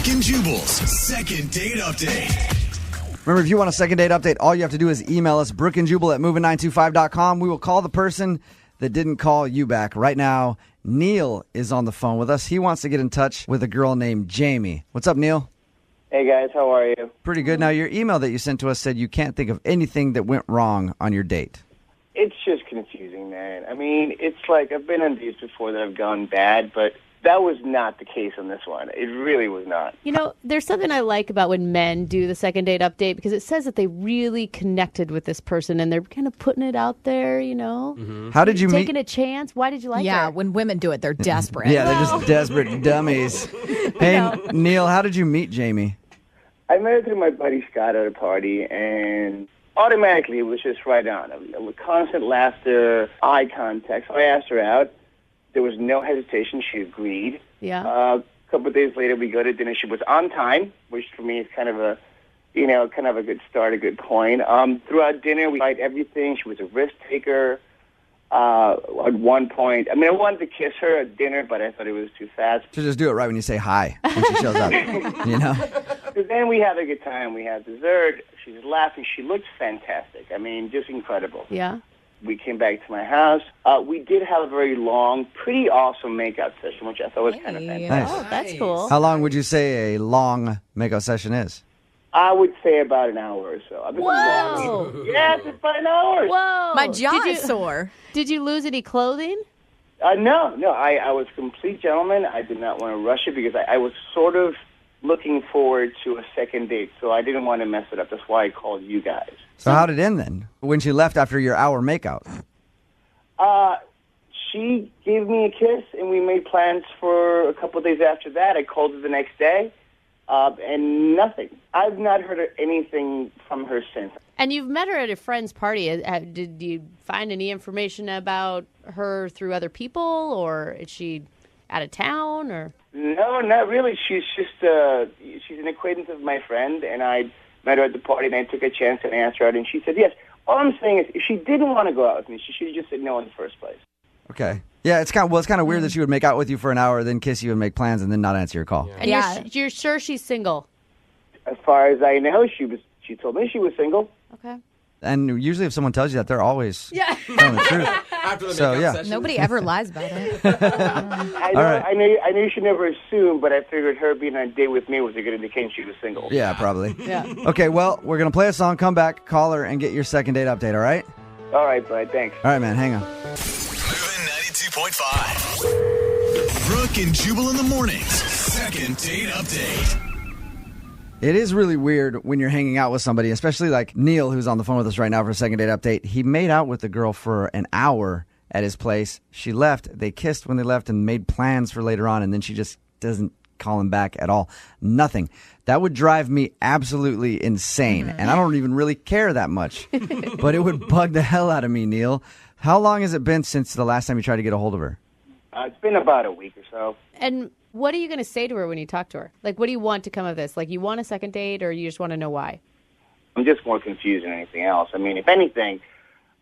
Brooke and Jubal's second date update. Remember, if you want a second date update, all you have to do is email us, brookeandjubal@moving925.com. We will call the person that didn't call you back. Right now, Neil is on the phone with us. He wants to get in touch with a girl named Jamie. What's up, Neil? Hey, guys. How are you? Pretty good. Now, your email that you sent to us said you can't think of anything that went wrong on your date. It's just confusing, man. I mean, it's like I've been on dates before that have gone bad, but that was not the case on this one. It really was not. You know, there's something I like about when men do the second date update because it says that they really connected with this person and they're kind of putting it out there, you know? Mm-hmm. How did you meet? Taking a chance. Why did you like her? Yeah, when women do it, they're desperate. Yeah, they're just desperate dummies. Hey, Neil, how did you meet Jamie? I met her through my buddy Scott at a party, and automatically it was just right on. With constant laughter, eye contact. So I asked her out. There was no hesitation. She agreed. Yeah. A couple of days later, we go to dinner. She was on time, which for me is kind of a good start, a good point. Throughout dinner, we tried everything. She was a risk taker. At one point, I wanted to kiss her at dinner, but I thought it was too fast. So just do it right when you say hi when she shows up, you know? But then we had a good time. We had dessert. She was laughing. She looked fantastic. Just incredible. Yeah. We came back to my house. We did have a very long, pretty awesome makeout session, which I thought was kind of fantastic. Nice. Oh, that's cool. How long would you say a long makeout session is? I would say about an hour or so. Whoa! Yes, it's about an hour. Whoa! My jaw is sore. Did you lose any clothing? No. I was a complete gentleman. I did not want to rush it because I was sort of looking forward to a second date, so I didn't want to mess it up. That's why I called you guys. So how did it end then? When she left after your hour makeout? She gave me a kiss, and we made plans for a couple of days after that. I called her the next day, and nothing. I've not heard anything from her since. And you've met her at a friend's party. Did you find any information about her through other people, or is she out of town, or? No, not really. She's just she's an acquaintance of my friend, and I met her at the party, and I took a chance and asked her out, and she said yes. All I'm saying is, if she didn't want to go out with me, she should have just said no in the first place. Okay. Yeah, it's kind of weird that she would make out with you for an hour, then kiss you and make plans, and then not answer your call. Yeah. And you're sure she's single? As far as I know, she told me she was single. Okay. And usually if someone tells you that, they're always telling the truth. After the makeup session. Nobody ever lies about it. I knew you should never assume, but I figured her being on a date with me was a good indication she was single. Yeah, probably. Yeah. Okay, well, we're going to play a song, come back, call her, and get your second date update, all right? All right, bud. Thanks. All right, man, hang on. Moving 92.5. Brooke and Jubal in the mornings. Second date update. It is really weird when you're hanging out with somebody, especially like Neil, who's on the phone with us right now for a second date update. He made out with the girl for an hour at his place. She left. They kissed when they left and made plans for later on, and then she just doesn't call him back at all. Nothing. That would drive me absolutely insane, and I don't even really care that much. But it would bug the hell out of me, Neil. How long has it been since the last time you tried to get a hold of her? It's been about a week or so. And what are you going to say to her when you talk to her? Like, what do you want to come of this? Like, you want a second date, or you just want to know why? I'm just more confused than anything else. If anything,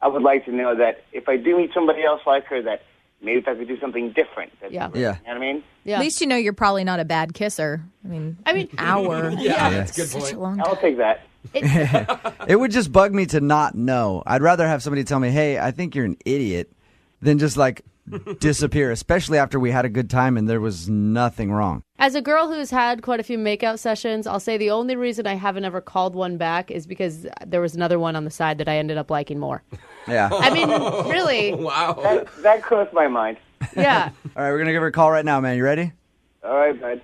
I would like to know that if I do meet somebody else like her, that maybe if I could do something different. Yeah. You know what I mean? Yeah. At least you know you're probably not a bad kisser. An hour. That's a good Such point. a long I'll time. take that. It would just bug me to not know. I'd rather have somebody tell me, hey, I think you're an idiot, than just like disappear, especially after we had a good time and there was nothing wrong. As a girl who's had quite a few makeout sessions, I'll say the only reason I haven't ever called one back is because there was another one on the side that I ended up liking more. Yeah. Really. Wow. That crossed my mind. Yeah. All right, we're going to give her a call right now, man. You ready? All right, bud.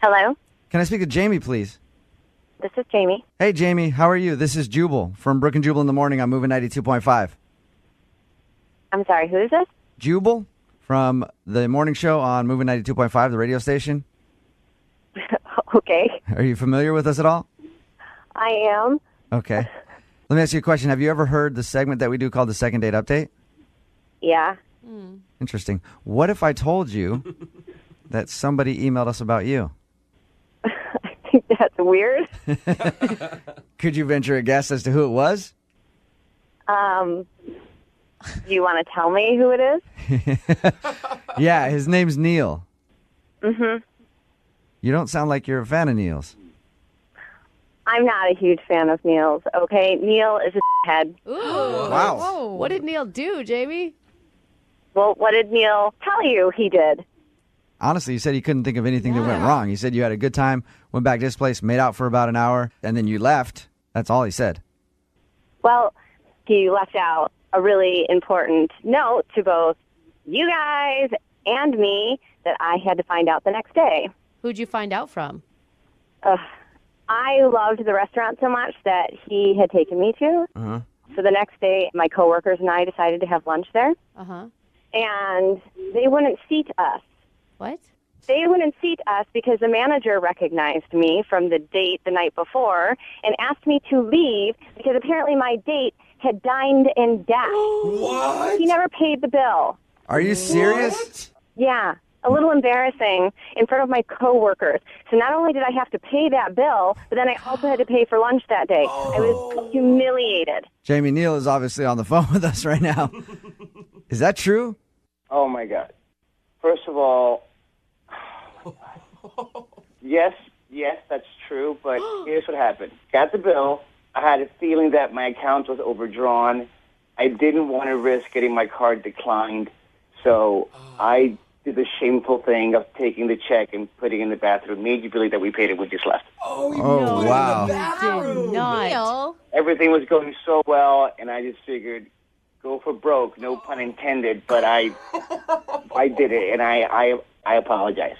Hello, Can I speak to Jamie, please? this is Jamie. Hey, Jamie, how are you? This is Jubal from Brooke and Jubal in the morning. I'm moving 92.5. I'm sorry, who is this? Jubal from the morning show on moving 92.5, the radio station. Okay, Are you familiar with us at all? I am. Okay. Let me ask you a question. Have you ever heard the segment that we do called the Second Date Update? Yeah. Interesting. What if I told you that somebody emailed us about you? I think That's weird. Could you venture a guess as to who it was? Do you want to tell me who it is? Yeah, his name's Neil. Mm-hmm. You don't sound like you're a fan of Neil's. I'm not a huge fan of Neil's, okay? Neil is a head. Ooh. Wow. Whoa. What did Neil do, Jamie? Well, what did Neil tell you he did? Honestly, you said you couldn't think of anything that went wrong. You said you had a good time, went back to his place, made out for about an hour, and then you left. That's all he said. Well, he left out a really important note to both you guys and me that I had to find out the next day. Who'd you find out from? I loved the restaurant so much that he had taken me to. Uh-huh. So the next day, my coworkers and I decided to have lunch there. Uh-huh. And they wouldn't seat us. What? They wouldn't seat us because the manager recognized me from the date the night before and asked me to leave because apparently my date had dined and dashed. What? He never paid the bill. Are you serious? What? Yeah, a little embarrassing in front of my coworkers. So not only did I have to pay that bill, but then I also had to pay for lunch that day. I was humiliated. Jamie, Neil is obviously on the phone with us right now. Is that true? Oh, my God. First of all, yes, that's true, but here's what happened. Got the bill. I had a feeling that my account was overdrawn. I didn't want to risk getting my card declined, so I did the shameful thing of taking the check and putting it in the bathroom. Made you believe that we paid it, we just left. Oh, you Oh, put it in wow. the bathroom. Did not. Neil. Everything was going so well, and I just figured, go for broke, no pun intended, but I did it, and I apologize.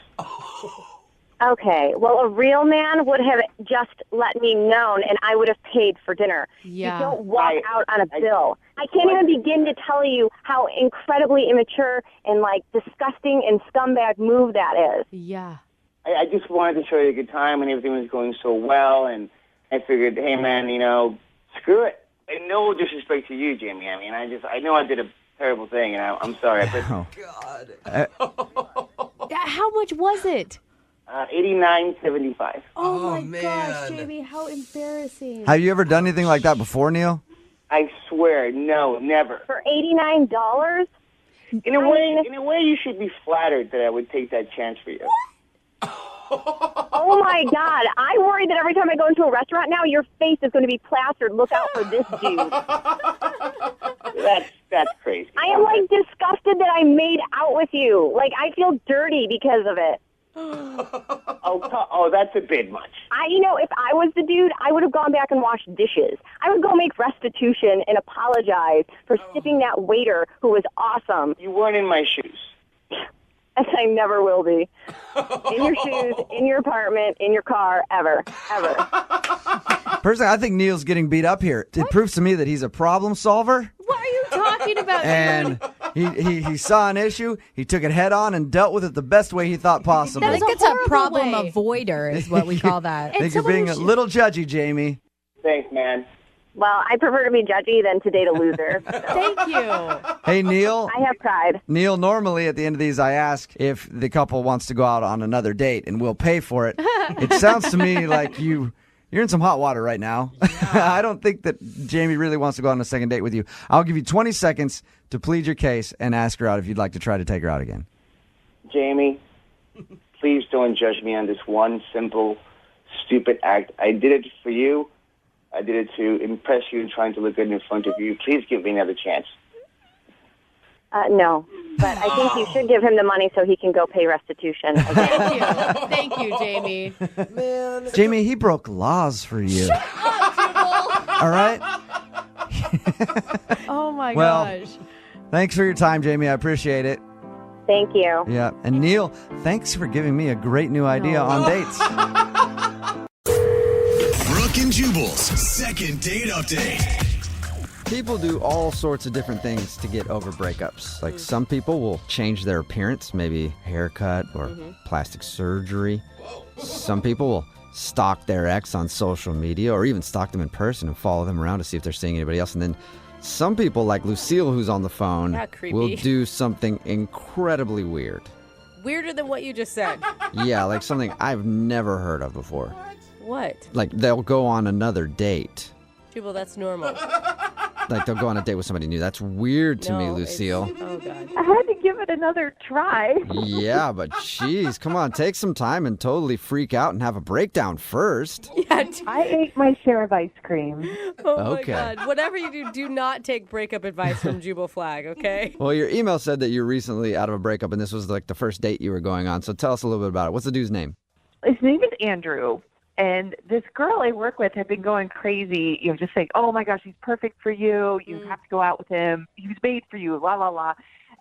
Okay, well, a real man would have just let me know, and I would have paid for dinner. Yeah. You don't walk out on a bill. I can't even begin to tell you how incredibly immature and, disgusting and scumbag move that is. Yeah. I just wanted to show you a good time, and everything was going so well, and I figured, hey, man, screw it. And no disrespect to you, Jamie. I mean, I know I did a terrible thing, and I'm sorry. But How much was it? $89.75. Oh, my man. gosh, Jamie, how embarrassing. Have you ever done anything like that before, Neil? I swear, no, never. For $89? In a way, you should be flattered that I would take that chance for you. Oh, my God. I worry that every time I go into a restaurant now, your face is going to be plastered. Look out for this dude. That's crazy. I am, disgusted that I made out with you. I feel dirty because of it. Oh, that's a bit much. If I was the dude, I would have gone back and washed dishes. I would go make restitution and apologize for stiffing that waiter who was awesome. You weren't in my shoes. As I never will be. In your shoes, in your apartment, in your car, ever. Personally, I think Neil's getting beat up here. It proves to me that he's a problem solver. What are you talking about? And he saw an issue, he took it head on and dealt with it the best way he thought possible. I think a it's a horrible problem way. avoider is what we call that. I think you're someone being who a should- little judgy, Jamie. Thanks, man. Well, I prefer to be judgy than to date a loser. Thank you. Hey, Neil. I have pride. Neil, normally at the end of these, I ask if the couple wants to go out on another date, and we'll pay for it. It sounds to me like you're in some hot water right now. I don't think that Jamie really wants to go on a second date with you. I'll give you 20 seconds to plead your case and ask her out if you'd like to try to take her out again. Jamie, please don't judge me on this one simple, stupid act. I did it for you. I did it to impress you and trying to look good in front of you. Please give me another chance. No, but I think you should give him the money so he can go pay restitution. Thank you, Jamie. Man. Jamie, he broke laws for you. All right? Oh, my Well- gosh. Thanks for your time, Jamie. I appreciate it. Thank you. Yeah. And Neil, thanks for giving me a great new idea on dates. Brooke and Jubal's second date update. People do all sorts of different things to get over breakups. Like some people will change their appearance, maybe haircut or plastic surgery. Some people will stalk their ex on social media or even stalk them in person and follow them around to see if they're seeing anybody else. And then some people, like Lucille, who's on the phone, Yeah, creepy. will do something incredibly weird. Weirder than what you just said. Yeah, like something I've never heard of before. What? Like, they'll go on another date. Jubal, that's normal. Like, they'll go on a date with somebody new. That's weird to me, No, Lucille. Oh, God. I had to give it another try. Yeah, but jeez, come on, take some time and totally freak out and have a breakdown first. Yeah, I ate my share of ice cream. oh, Okay. my God. Whatever you do not take breakup advice from Jubal Flag, okay? Well, your email said that you're recently out of a breakup, and this was like the first date you were going on. So tell us a little bit about it. What's the dude's name? His name is Andrew. And this girl I work with had been going crazy, just saying, oh, my gosh, he's perfect for you. You have to go out with him. He was made for you, la, la, la.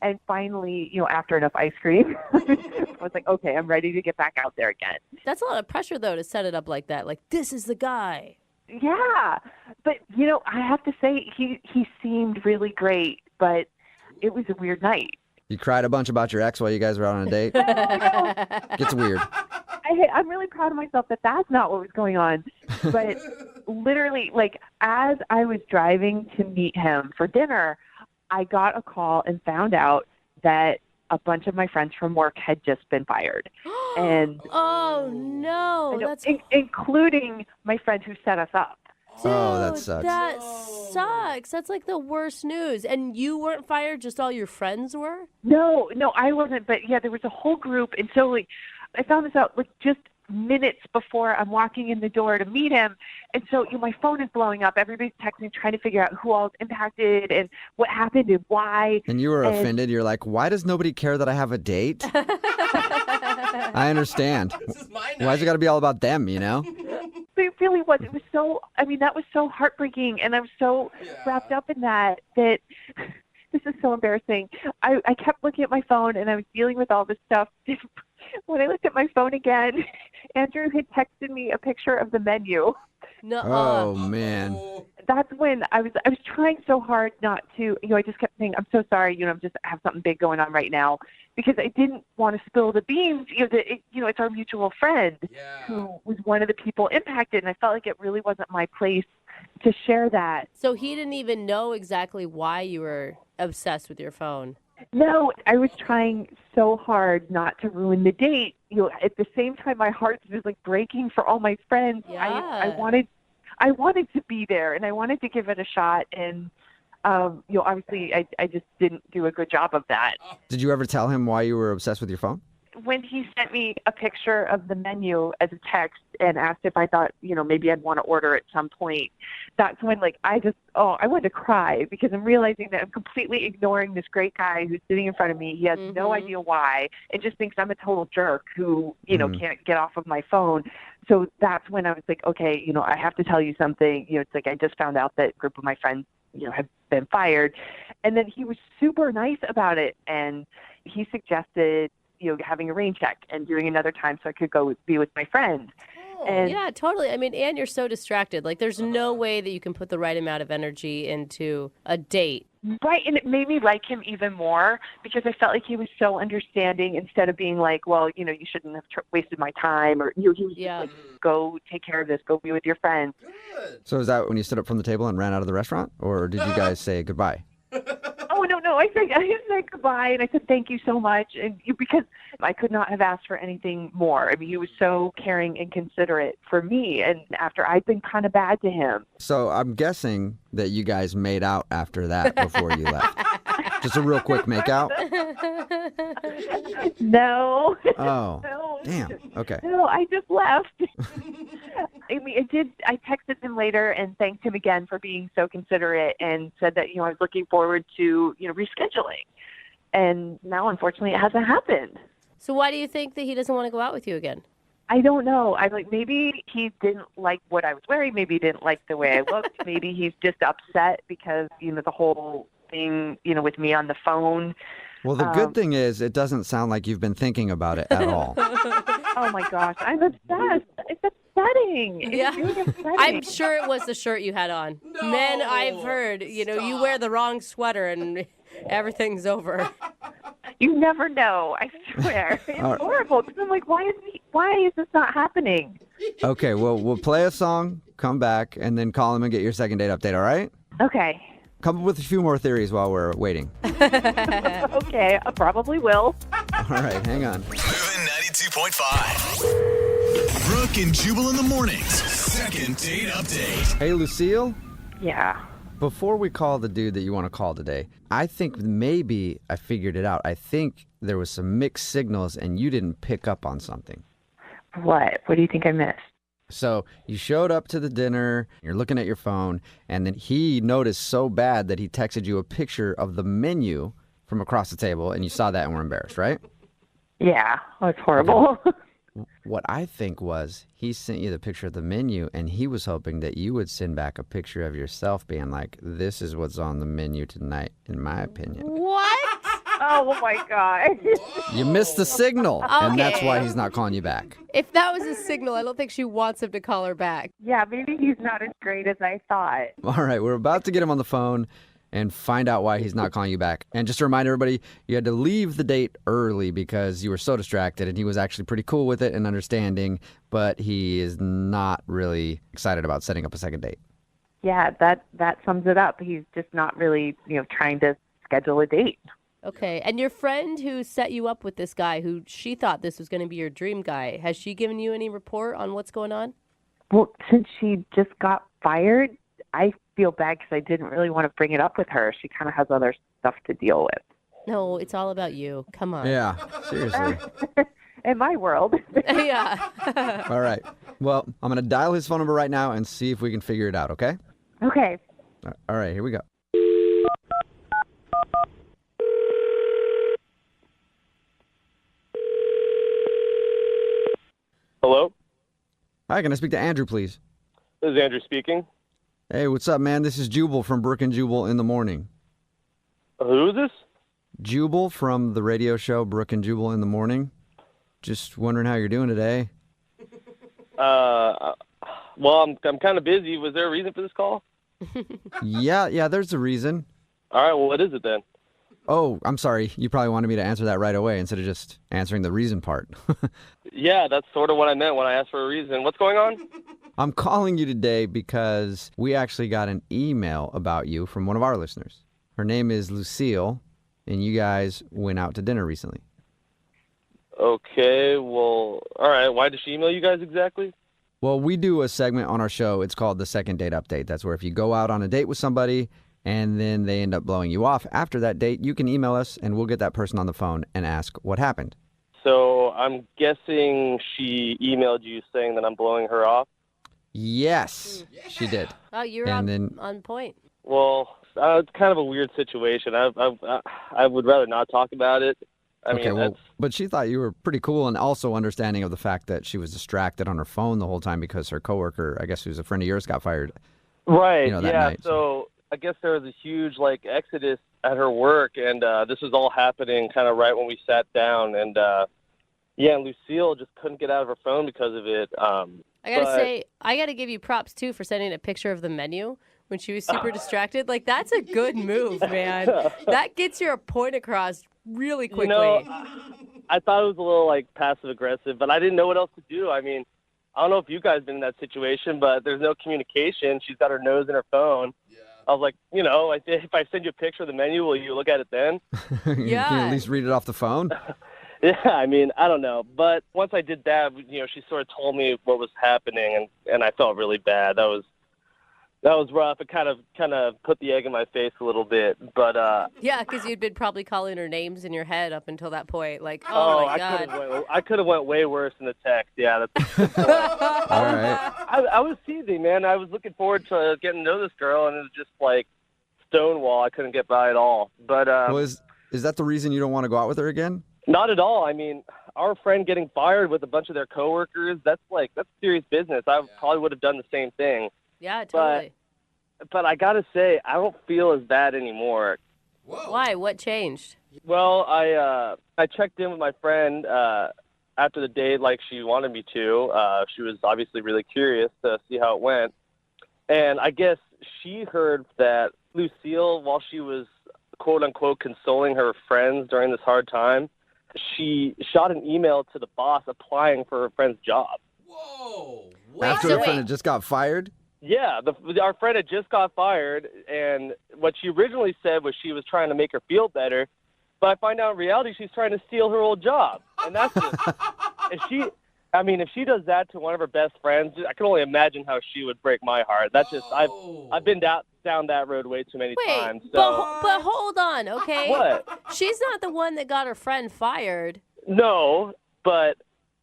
And finally, after enough ice cream, I was like, okay, I'm ready to get back out there again. That's a lot of pressure, though, to set it up like that. Like, this is the guy. Yeah. But, I have to say, he seemed really great, but it was a weird night. You cried a bunch about your ex while you guys were out on a date? Gets weird. I'm really proud of myself that that's not what was going on. But literally, as I was driving to meet him for dinner, I got a call and found out that a bunch of my friends from work had just been fired. And oh, no. That's including my friend who set us up. Dude, oh, that sucks. That sucks. That's like the worst news. And you weren't fired, just all your friends were? No, I wasn't. But, yeah, there was a whole group. And so, I found this out, just minutes before I'm walking in the door to meet him. And so, my phone is blowing up. Everybody's texting, trying to figure out who all is impacted and what happened and why. And you were offended. You're like, why does nobody care that I have a date? I understand. Why's it got to be all about them, But it really was. It was so, that was so heartbreaking. And I was so wrapped up in that this is so embarrassing. I kept looking at my phone and I was dealing with all this stuff. When I looked at my phone again, Andrew had texted me a picture of the menu. No. Oh, man. That's when I was trying so hard not to, I just kept saying, I'm so sorry, I have something big going on right now, because I didn't want to spill the beans, it's our mutual friend who was one of the people impacted, and I felt like it really wasn't my place to share that. So he didn't even know exactly why you were obsessed with your phone. No, I was trying so hard not to ruin the date. At the same time, my heart was breaking for all my friends. Yeah. I wanted to be there, and I wanted to give it a shot. And obviously, I just didn't do a good job of that. Did you ever tell him why you were obsessed with your phone? When he sent me a picture of the menu as a text and asked if I thought, maybe I'd want to order at some point, that's when I wanted to cry, because I'm realizing that I'm completely ignoring this great guy who's sitting in front of me. He has no idea why, and just thinks I'm a total jerk who, can't get off of my phone. So that's when I was like, okay, I have to tell you something. It's I just found out that a group of my friends, have been fired. And then he was super nice about it. And he suggested, having a rain check and doing another time so I could go be with my friends. And yeah, totally. And you're so distracted. There's no way that you can put the right amount of energy into a date. Right, and it made me like him even more, because I felt like he was so understanding, instead of being like, well, you shouldn't have wasted my time, or he was just go take care of this, go be with your friends. So is that when you stood up from the table and ran out of the restaurant, or did you guys say goodbye? Oh, no, I said goodbye, and I said thank you so much, and because I could not have asked for anything more. He was so caring and considerate for me, and after I'd been kind of bad to him. So I'm guessing that you guys made out after that before you left. Just a real quick make out? No. Oh, No. damn. Okay. No, I just left. I texted him later and thanked him again for being so considerate, and said that, I was looking forward to, rescheduling. And now, unfortunately, it hasn't happened. So why do you think that he doesn't want to go out with you again? I don't know. Maybe he didn't like what I was wearing. Maybe he didn't like the way I looked. Maybe he's just upset because, the whole thing, with me on the phone. Well, the good thing is it doesn't sound like you've been thinking about it at all. Oh, my gosh. I'm obsessed. It's upsetting. Yeah. It's really upsetting. I'm sure it was the shirt you had on. No. Men, I've heard, you wear the wrong sweater and everything's over. You never know. I swear. It's horrible. Because I'm like, why is this not happening? Okay, well, we'll play a song, come back, and then call him and get your second date update, all right? Okay. Come up with a few more theories while we're waiting. Okay. I probably will. All right, hang on. Moving 92.5. Brooke Brooke and Jubal in the mornings. Second date update. Hey, Lucille. Yeah. Before we call the dude that you want to call today, I think maybe I figured it out. I think there was some mixed signals and you didn't pick up on something. What? What do you think I missed? So you showed up to the dinner, you're looking at your phone, and then he noticed so bad that he texted you a picture of the menu from across the table, and you saw that and were embarrassed, right? Yeah. Oh, it's horrible. What I think was he sent you the picture of the menu, and he was hoping that you would send back a picture of yourself being like, this is what's on the menu tonight, in my opinion. What? Oh, my God. You missed the signal, and that's Okay. why he's not calling you back. If that was a signal, I don't think she wants him to call her back. Yeah, maybe he's not as great as I thought. All right, we're about to get him on the phone and find out why he's not calling you back. And just to remind everybody, you had to leave the date early because you were so distracted, and he was actually pretty cool with it and understanding, but he is not really excited about setting up a second date. Yeah, that sums it up. He's just not really, trying to schedule a date. Okay. And your friend who set you up with this guy, who she thought this was going to be your dream guy, has she given you any report on what's going on? Well, since she just got fired, I feel bad because I didn't really want to bring it up with her. She kind of has other stuff to deal with. No, it's all about you. Come on. Yeah, seriously. In my world. Yeah. All right. Well, I'm going to dial his phone number right now and see if we can figure it out, okay? Okay. All right, here we go. Hello, Hi, can I speak to Andrew, please? this is Andrew speaking. Hey, what's up, man? This is Jubal from Brooke and Jubal in the morning. Who is this? Jubal from the radio show Brooke and Jubal in the morning. Just wondering how you're doing today. Well, I'm kind of busy. Was there a reason for this call? Yeah, there's a reason. All right, well, what is it then? Oh, I'm sorry. You probably wanted me to answer that right away instead of just answering the reason part. Yeah, that's sort of what I meant when I asked for a reason. What's going on? I'm calling you today because we actually got an email about you from one of our listeners. Her name is Lucille, and you guys went out to dinner recently. Okay, well, all right. Why did she email you guys exactly? Well, we do a segment on our show. It's called the Second Date Update. That's where if you go out on a date with somebody and then they end up blowing you off after that date, you can email us and we'll get that person on the phone and ask what happened. So I'm guessing she emailed you saying that I'm blowing her off? Yes, she did. Oh, you're on point. Well, it's kind of a weird situation. I would rather not talk about it. I mean, Well, but she thought you were pretty cool and also understanding of the fact that she was distracted on her phone the whole time because her coworker, I guess who's a friend of yours, got fired. right, that yeah. night. So I guess there was a huge, exodus at her work, and this was all happening kind of right when we sat down. And, and Lucille just couldn't get out of her phone because of it. I got to say, I got to give you props, too, for sending a picture of the menu when she was super distracted. Like, that's a good move, man. That gets your point across really quickly. I thought it was a little, passive-aggressive, but I didn't know what else to do. I mean, I don't know if you guys been in that situation, but there's no communication. She's got her nose in her phone. Yeah. I was like, if I send you a picture of the menu, will you look at it then? You can at least read it off the phone. Yeah, I mean, I don't know. But once I did that, she sort of told me what was happening, and I felt really bad. That was rough. It kind of put the egg in my face a little bit. But yeah, because you'd been probably calling her names in your head up until that point. Like, oh my God. I could have went way worse in the text. Yeah, that's All right. I was teasing, man. I was looking forward to getting to know this girl, and it was just like stonewall. I couldn't get by at all. But Is that the reason you don't want to go out with her again? Not at all. I mean, our friend getting fired with a bunch of their coworkers, that's serious business. I probably would have done the same thing. Yeah, totally. But I got to say, I don't feel as bad anymore. Whoa. Why? What changed? Well, I checked in with my friend after the date like she wanted me to. She was obviously really curious to see how it went. And I guess she heard that Lucille, while she was, quote-unquote, consoling her friends during this hard time, she shot an email to the boss applying for her friend's job. Whoa. After her friend had just got fired? Yeah, our friend had just got fired, and what she originally said was she was trying to make her feel better, but I find out in reality she's trying to steal her old job. And that's just, and I mean, if she does that to one of her best friends, I can only imagine how she would break my heart. That's just I've been down that road way too many times. So. But hold on, okay? What? She's not the one that got her friend fired. No, but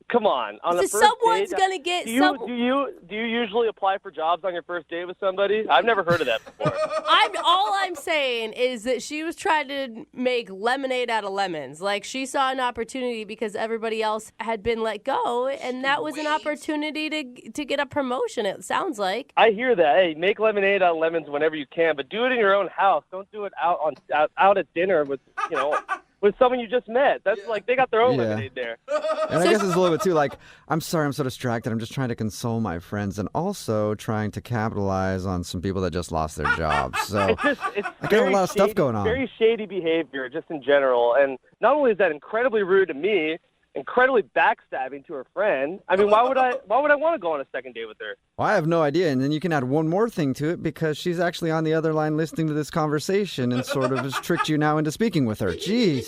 come on. On the first someone's date, gonna get do you usually apply for jobs on your first date with somebody? I've never heard of that before. All I'm saying is that she was trying to make lemonade out of lemons. Like, she saw an opportunity because everybody else had been let go, and that was an opportunity to get a promotion, it sounds like. I hear that. Hey, make lemonade out of lemons whenever you can, but do it in your own house. Don't do it out at dinner with, with someone you just met. That's like, they got their own lemonade there. And I guess it's a little bit too like, I'm sorry I'm so distracted. I'm just trying to console my friends and also trying to capitalize on some people that just lost their jobs. So It's I got a lot of stuff shady, going on. Very shady behavior just in general. And not only is that incredibly rude to me, incredibly backstabbing to her friend. I mean, why would I want to go on a second date with her? Well, I have no idea. And then you can add one more thing to it because she's actually on the other line listening to this conversation and sort of has tricked you now into speaking with her. Jeez.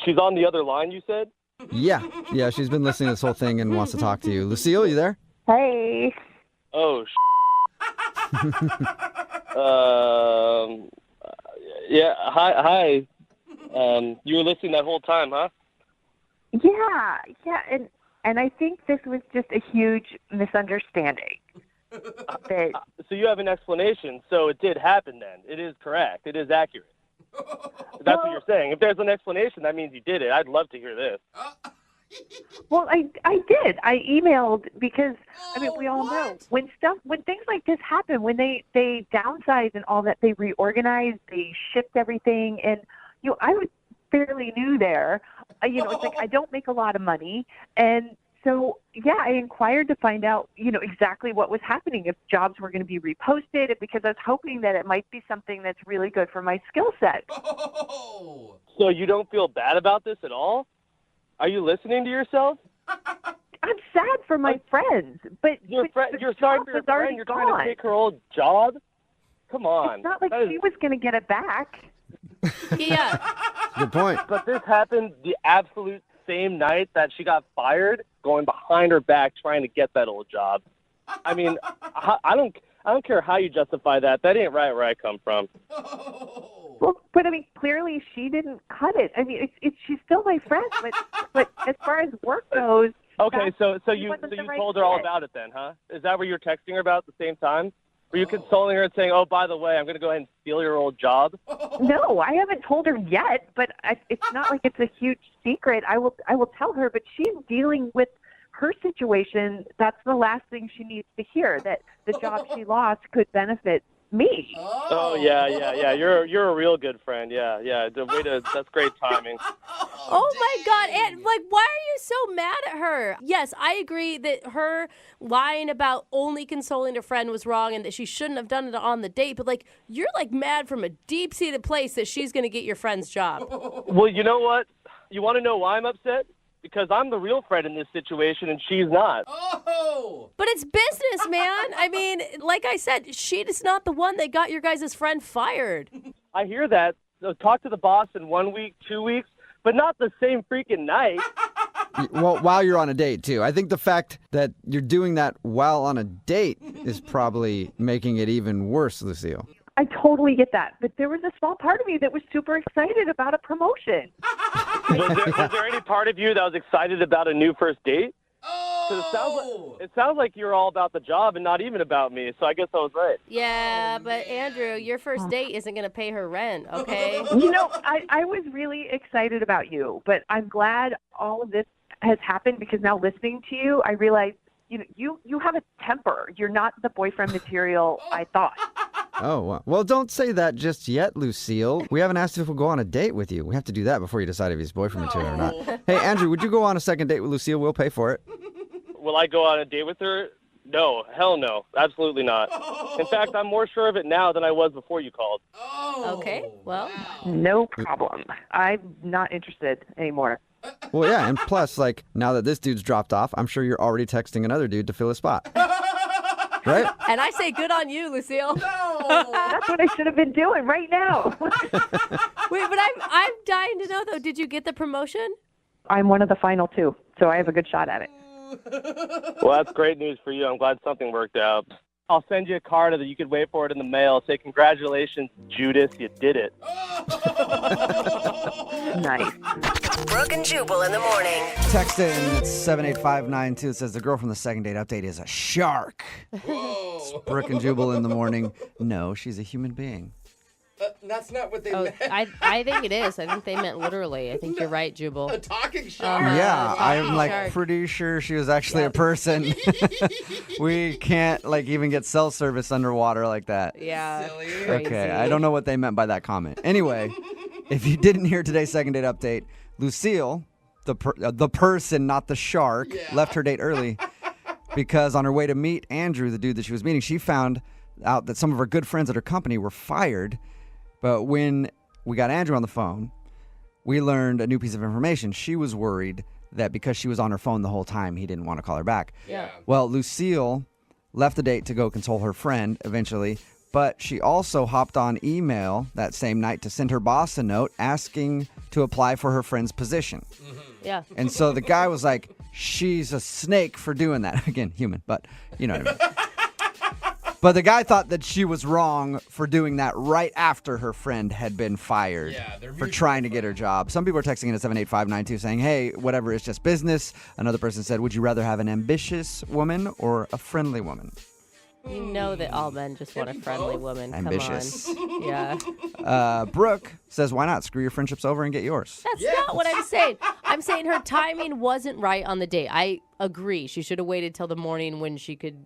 She's on the other line, you said? Yeah, she's been listening to this whole thing and wants to talk to you. Lucille, you there? Hey. Oh, yeah, hi. You were listening that whole time, huh? Yeah, and I think this was just a huge misunderstanding. So you have an explanation. So it did happen then. It is correct. It is accurate. That's what you're saying. If there's an explanation, that means you did it. I'd love to hear this. Well, I did. I emailed because, we all know when things like this happen, when they downsize and all that, they reorganize, they shift everything. And, I was fairly new there. It's like I don't make a lot of money. And so, I inquired to find out, exactly what was happening, if jobs were going to be reposted, because I was hoping that it might be something that's really good for my skill set. So you don't feel bad about this at all? Are you listening to yourself? I'm sad for my friends, but you're sorry for your friend. You're trying to take her old job? Come on. It's not like she was going to get it back. Yeah. Good point. But this happened the absolute same night that she got fired, going behind her back trying to get that old job. I mean, I don't care how you justify that. That ain't right where I come from. Well, but clearly she didn't cut it. She's still my friend, but as far as work goes. Okay, so you told her all about it then, huh? Is that what you were texting her about at the same time? Were you consoling her and saying, "Oh, by the way, I'm going to go ahead and steal your old job"? No, I haven't told her yet, but it's not like it's a huge secret. I will tell her, but she's dealing with her situation. That's the last thing she needs to hear, that the job she lost could benefit me. Oh yeah. You're a real good friend. Yeah. That's great timing. Oh my God, and why are you so mad at her? Yes, I agree that her lying about only consoling a friend was wrong and that she shouldn't have done it on the date, but you're mad from a deep-seated place that she's going to get your friend's job. Well, you know what? You want to know why I'm upset? Because I'm the real friend in this situation and she's not. Oh! But it's business, man. Like I said, she is not the one that got your guys' friend fired. I hear that. So talk to the boss in 1 week, 2 weeks, but not the same freaking night. Well, while you're on a date, too. I think the fact that you're doing that while on a date is probably making it even worse, Lucille. I totally get that. But there was a small part of me that was super excited about a promotion. Was there any part of you that was excited about a new first date? Oh! It sounds like you're all about the job and not even about me, so I guess I was right. Yeah, but Andrew, your first date isn't going to pay her rent, okay? I was really excited about you, but I'm glad all of this has happened because now listening to you, I realize you have a temper. You're not the boyfriend material I thought. Oh, well, don't say that just yet, Lucille. We haven't asked if we'll go on a date with you. We have to do that before you decide if he's boyfriend material or not. Hey, Andrew, would you go on a second date with Lucille? We'll pay for it. Will I go on a date with her? No, hell no. Absolutely not. In fact, I'm more sure of it now than I was before you called. Okay, well. No problem. I'm not interested anymore. Well, yeah, and plus, now that this dude's dropped off, I'm sure you're already texting another dude to fill a spot. Right? And I say good on you, Lucille. No! That's what I should have been doing right now. Wait, but I'm dying to know, though, did you get the promotion? I'm one of the final two, so I have a good shot at it. Well, that's great news for you. I'm glad something worked out. I'll send you a card that you could wait for it in the mail. Say, congratulations, Judas, you did it. Nice. Brooke and Jubal in the morning. Text in, it's 78592. It says the girl from the second date update is a shark. It's Brooke and Jubal in the morning. No, she's a human being. That's not what they meant. I think it is. I think they meant literally. I think you're right, Jubal. A talking shark. Yeah, I'm like shark. pretty sure she was actually a person. We can't like even get cell service underwater like that. Yeah. Silly. Crazy. Okay, I don't know what they meant by that comment. Anyway, if you didn't hear today's second date update, Lucille, the person, not the shark, left her date early because on her way to meet Andrew, the dude that she was meeting, she found out that some of her good friends at her company were fired. But when we got Andrew on the phone, we learned a new piece of information. She was worried that because she was on her phone the whole time, he didn't want to call her back. Yeah. Well, Lucille left the date to go console her friend eventually, but she also hopped on email that same night to send her boss a note asking to apply for her friend's position. Yeah. And so the guy was like, she's a snake for doing that. Again, human, but you know what I mean. But the guy thought that she was wrong for doing that right after her friend had been fired for trying to get her job. Some people are texting in at 78592 saying, hey, whatever, it's just business. Another person said, would you rather have an ambitious woman or a friendly woman? You know that all men just want a friendly woman. Ambitious. Come on. Yeah. Brooke says, why not? Screw your friendships over and get yours. That's not what I'm saying. I'm saying her timing wasn't right on the date. I agree. She should have waited till the morning when she could,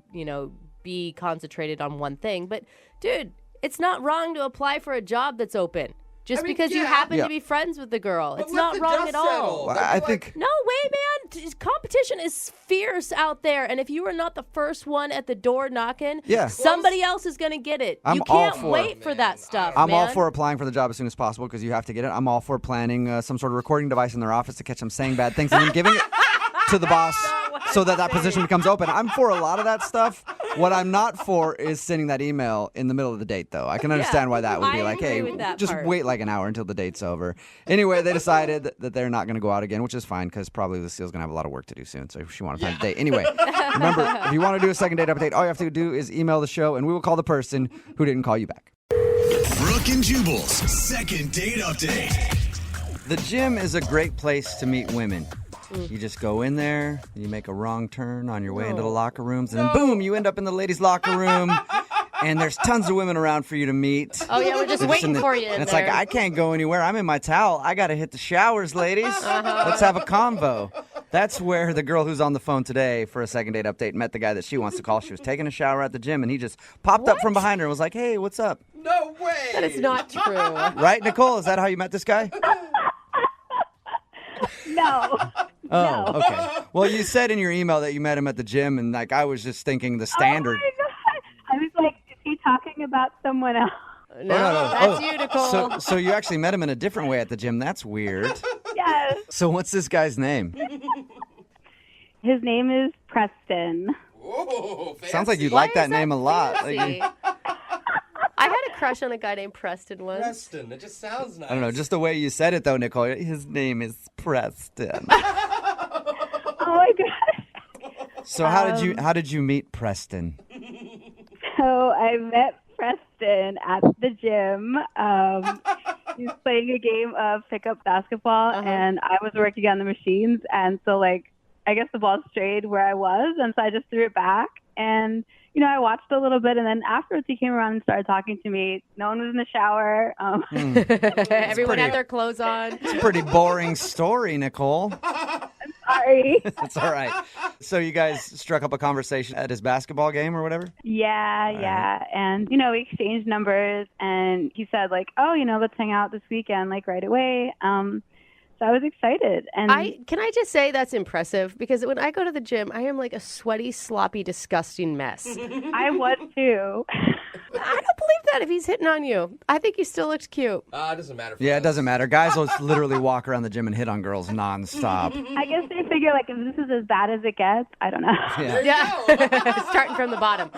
be concentrated on one thing. But, dude, it's not wrong to apply for a job that's open. Just because you happen to be friends with the girl. It's not wrong at all. Well, I think... No way, man. Competition is fierce out there. And if you are not the first one at the door knocking, somebody else is going to get it. You can't wait for that stuff, I'm all for applying for the job as soon as possible because you have to get it. I'm all for planning some sort of recording device in their office to catch them saying bad things and then giving it to the boss so that position becomes open. I'm for a lot of that stuff. What I'm not for is sending that email in the middle of the date, though. I can understand why that would be like, hey, just wait like an hour until the date's over. Anyway, they decided that they're not going to go out again, which is fine because probably Lucille's going to have a lot of work to do soon, so she wanted to find a date. Anyway, remember, if you want to do a second date update, all you have to do is email the show, and we will call the person who didn't call you back. Brooke and Jubal's second date update. The gym is a great place to meet women. You just go in there, you make a wrong turn on your way into the locker rooms, and boom, you end up in the ladies' locker room, and there's tons of women around for you to meet. Oh, yeah, we're just waiting for you in And it's there. like, I can't go anywhere. I'm in my towel. I got to hit the showers, ladies. Let's have a convo. That's where the girl who's on the phone today for a second date update met the guy that she wants to call. She was taking a shower at the gym, and he just popped up from behind her and was like, hey, what's up? No way. That is not true. Right, Nicole? Is that how you met this guy? No. Oh, okay. Well, you said in your email that you met him at the gym, and like I was just thinking the standard. Oh my God. I was like, is he talking about someone else? No, that's you, Nicole. So you actually met him in a different way at the gym. That's weird. Yes. So what's this guy's name? His name is Preston. Whoa, Sounds like you Why like that is name a lot. Like, fancy? I had a crush on a guy named Preston once. Preston. It just sounds nice. I don't know, just the way you said it though, Nicole. His name is Preston. Oh my God. So how did you meet Preston? So I met Preston at the gym. He was playing a game of pickup basketball, and I was working on the machines. And so, like, I guess the ball strayed where I was, and so I just threw it back. And I watched a little bit, and then afterwards he came around and started talking to me. No one was in the shower. Everyone had their clothes on. It's a pretty boring story, Nicole. Sorry. It's all right. So you guys struck up a conversation at his basketball game or whatever? Yeah. And, we exchanged numbers, and he said, like, oh, let's hang out this weekend, like, right away. So I was excited. And Can I just say that's impressive? Because when I go to the gym, I am like a sweaty, sloppy, disgusting mess. I was too. I don't believe that if he's hitting on you. I think he still looks cute. It doesn't matter. Yeah, it doesn't matter. Guys will literally walk around the gym and hit on girls nonstop. I guess they figure, like, if this is as bad as it gets, I don't know. Yeah. Starting from the bottom.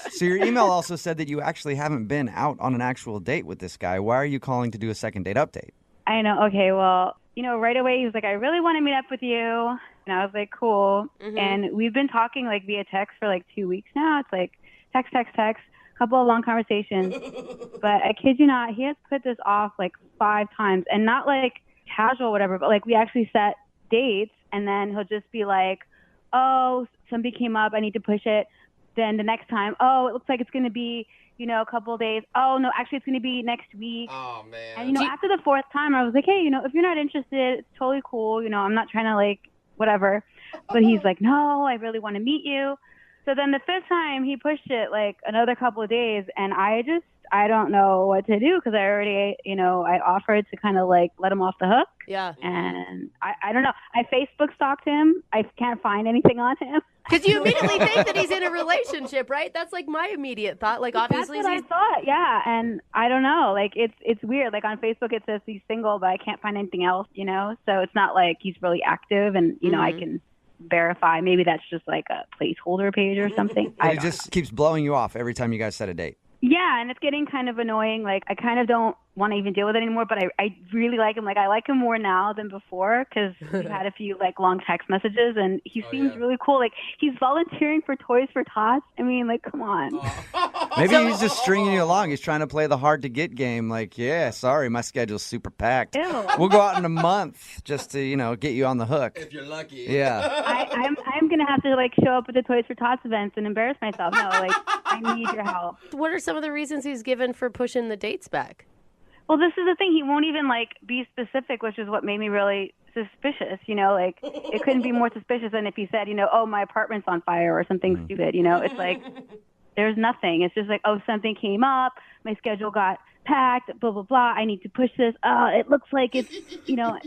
So your email also said that you actually haven't been out on an actual date with this guy. Why are you calling to do a second date update? I know. Okay, well, right away he was like, I really want to meet up with you. And I was like, cool. Mm-hmm. And we've been talking like via text for like 2 weeks now. It's like text, couple of long conversations. But I kid you not, he has put this off like 5 times, and not like casual, whatever, but like we actually set dates, and then he'll just be like, oh, something came up, I need to push it. Then the next time, oh, it looks like it's going to be, a couple of days. Oh, no, actually it's going to be next week. Oh, man. And, after the 4th time, I was like, hey, if you're not interested, it's totally cool. I'm not trying to like, whatever. But he's like, no, I really want to meet you. So then the 5th time he pushed it like another couple of days, and I don't know what to do, because I already, I offered to kind of like let him off the hook. Yeah. And I don't know. I Facebook stalked him. I can't find anything on him. Because you immediately think that he's in a relationship, right? That's like my immediate thought. Like, obviously, that's what I thought. Yeah, and I don't know. Like, it's weird. Like on Facebook, it says he's single, but I can't find anything else. So it's not like he's really active, and I can verify. Maybe that's just like a placeholder page or something. And he just keeps blowing you off every time you guys set a date. Yeah, and it's getting kind of annoying. Like, I kind of don't want to even deal with it anymore, but I really like him. Like, I like him more now than before, because we've had a few, like, long text messages, and he seems really cool. Like, he's volunteering for Toys for Tots. I mean, like, come on. Maybe he's just stringing you along. He's trying to play the hard-to-get game. Like, yeah, sorry, my schedule's super packed. Ew. We'll go out in a month just to, get you on the hook. If you're lucky. Yeah. I'm going to have to, like, show up at the Toys for Tots events and embarrass myself. No, like, I need your help. What are some of the reasons he's given for pushing the dates back? Well, this is the thing. He won't even, like, be specific, which is what made me really suspicious. Like, it couldn't be more suspicious than if he said, oh, my apartment's on fire or something stupid. It's like, there's nothing. It's just like, oh, something came up. My schedule got packed, blah, blah, blah. I need to push this. It looks like it's,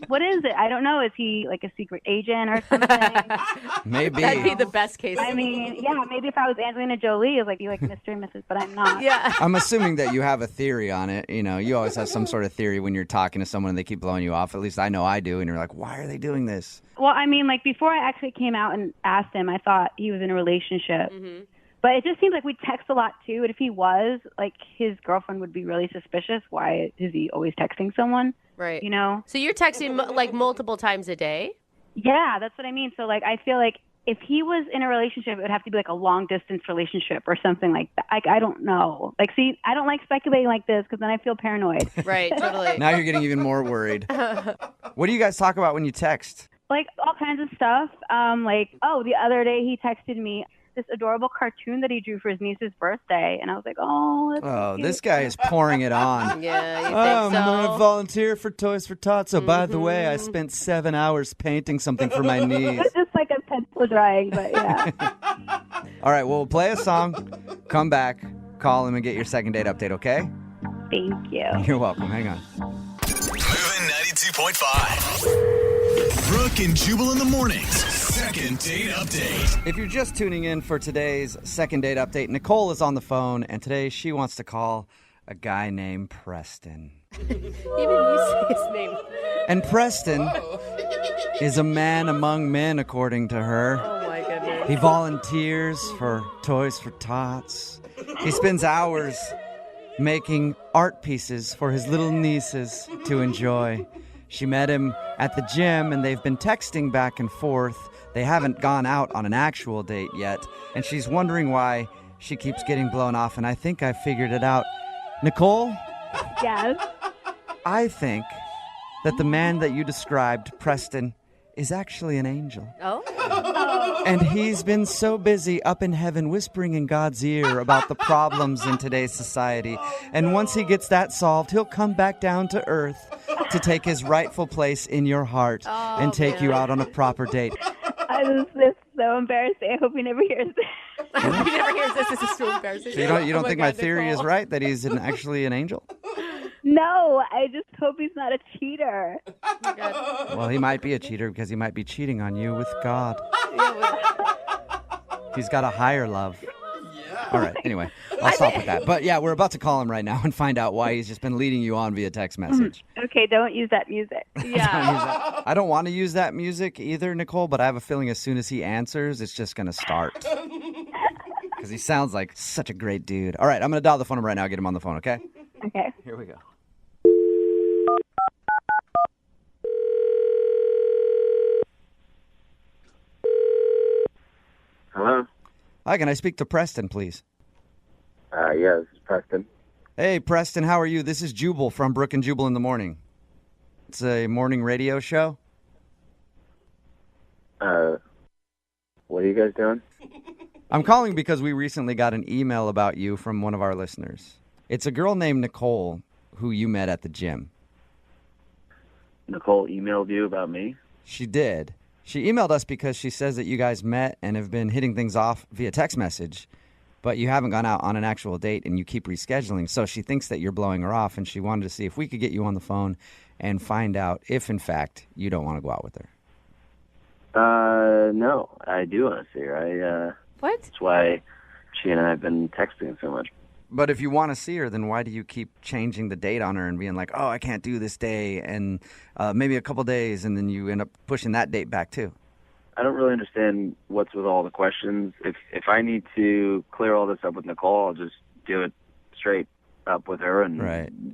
what is it? I don't know. Is he like a secret agent or something? Maybe. That'd be the best case. I mean, yeah, maybe if I was Angelina Jolie, it's like, you like Mr. and Mrs., but I'm not. Yeah. I'm assuming that you have a theory on it. You always have some sort of theory when you're talking to someone and they keep blowing you off. At least I know I do. And you're like, why are they doing this? Well, I mean, like, before I actually came out and asked him, I thought he was in a relationship. Mm-hmm. But it just seems like we text a lot, too. And if he was, like, his girlfriend would be really suspicious. Why is he always texting someone? Right. So you're texting, like, multiple times a day? Yeah, that's what I mean. So, like, I feel like if he was in a relationship, it would have to be, like, a long-distance relationship or something like that. Like, I don't know. Like, see, I don't like speculating like this, because then I feel paranoid. Right, totally. Now you're getting even more worried. What do you guys talk about when you text? Like, all kinds of stuff. The other day he texted me this adorable cartoon that he drew for his niece's birthday, and I was like, oh, that's so cute. This guy is pouring it on. Yeah, you think I'm so? going to volunteer for Toys for Tots. So, by the way, I spent 7 hours painting something for my niece. It's just like a pencil drawing, but yeah. All right, well, we'll play a song, come back, call him, and get your second date update, okay? Thank you. You're welcome. Hang on. Moving 92.5. Brooke and Jubal in the mornings. Second date update. If you're just tuning in for today's second date update, Nicole is on the phone, and today she wants to call a guy named Preston. Even you say his name. And Preston is a man among men, according to her. Oh, my goodness. He volunteers for Toys for Tots. He spends hours making art pieces for his little nieces to enjoy. She met him at the gym, and they've been texting back and forth. They haven't gone out on an actual date yet, and she's wondering why she keeps getting blown off, and I think I figured it out. Nicole? Yes. I think that the man that you described, Preston, is actually an angel. Oh? And he's been so busy up in heaven whispering in God's ear about the problems in today's society. And once he gets that solved, he'll come back down to earth to take his rightful place in your heart and take you out on a proper date. This is so embarrassing. I hope he never hears this. I hope he never hears this. This is so embarrassing. So you don't think my theory is right, that he's actually an angel? No, I just hope he's not a cheater. Oh my God. Well, he might be a cheater because he might be cheating on you with God. He's got a higher love. Yeah. All right, anyway, I'll stop with that. But yeah, we're about to call him right now and find out why he's just been leading you on via text message. Okay, don't use that music. Yeah. I don't want to use that music either, Nicole, but I have a feeling as soon as he answers, it's just going to start. Because he sounds like such a great dude. All right, I'm going to dial the phone right now, get him on the phone, okay? Okay. Here we go. Hello? Hi, can I speak to Preston, please? Yeah, this is Preston. Hey, Preston, how are you? This is Jubal from Brooke and Jubal in the Morning. It's a morning radio show. What are you guys doing? I'm calling because we recently got an email about you from one of our listeners. It's a girl named Nicole who you met at the gym. Nicole emailed you about me? She did. She emailed us because she says that you guys met and have been hitting things off via text message, but you haven't gone out on an actual date and you keep rescheduling. So she thinks that you're blowing her off, and she wanted to see if we could get you on the phone and find out if, in fact, you don't want to go out with her. No, I do want to see her. What? That's why she and I have been texting so much. But if you want to see her, then why do you keep changing the date on her and being like, oh, I can't do this day, and maybe a couple days, and then you end up pushing that date back too? I don't really understand what's with all the questions. If I need to clear all this up with Nicole, I'll just do it straight up with her, and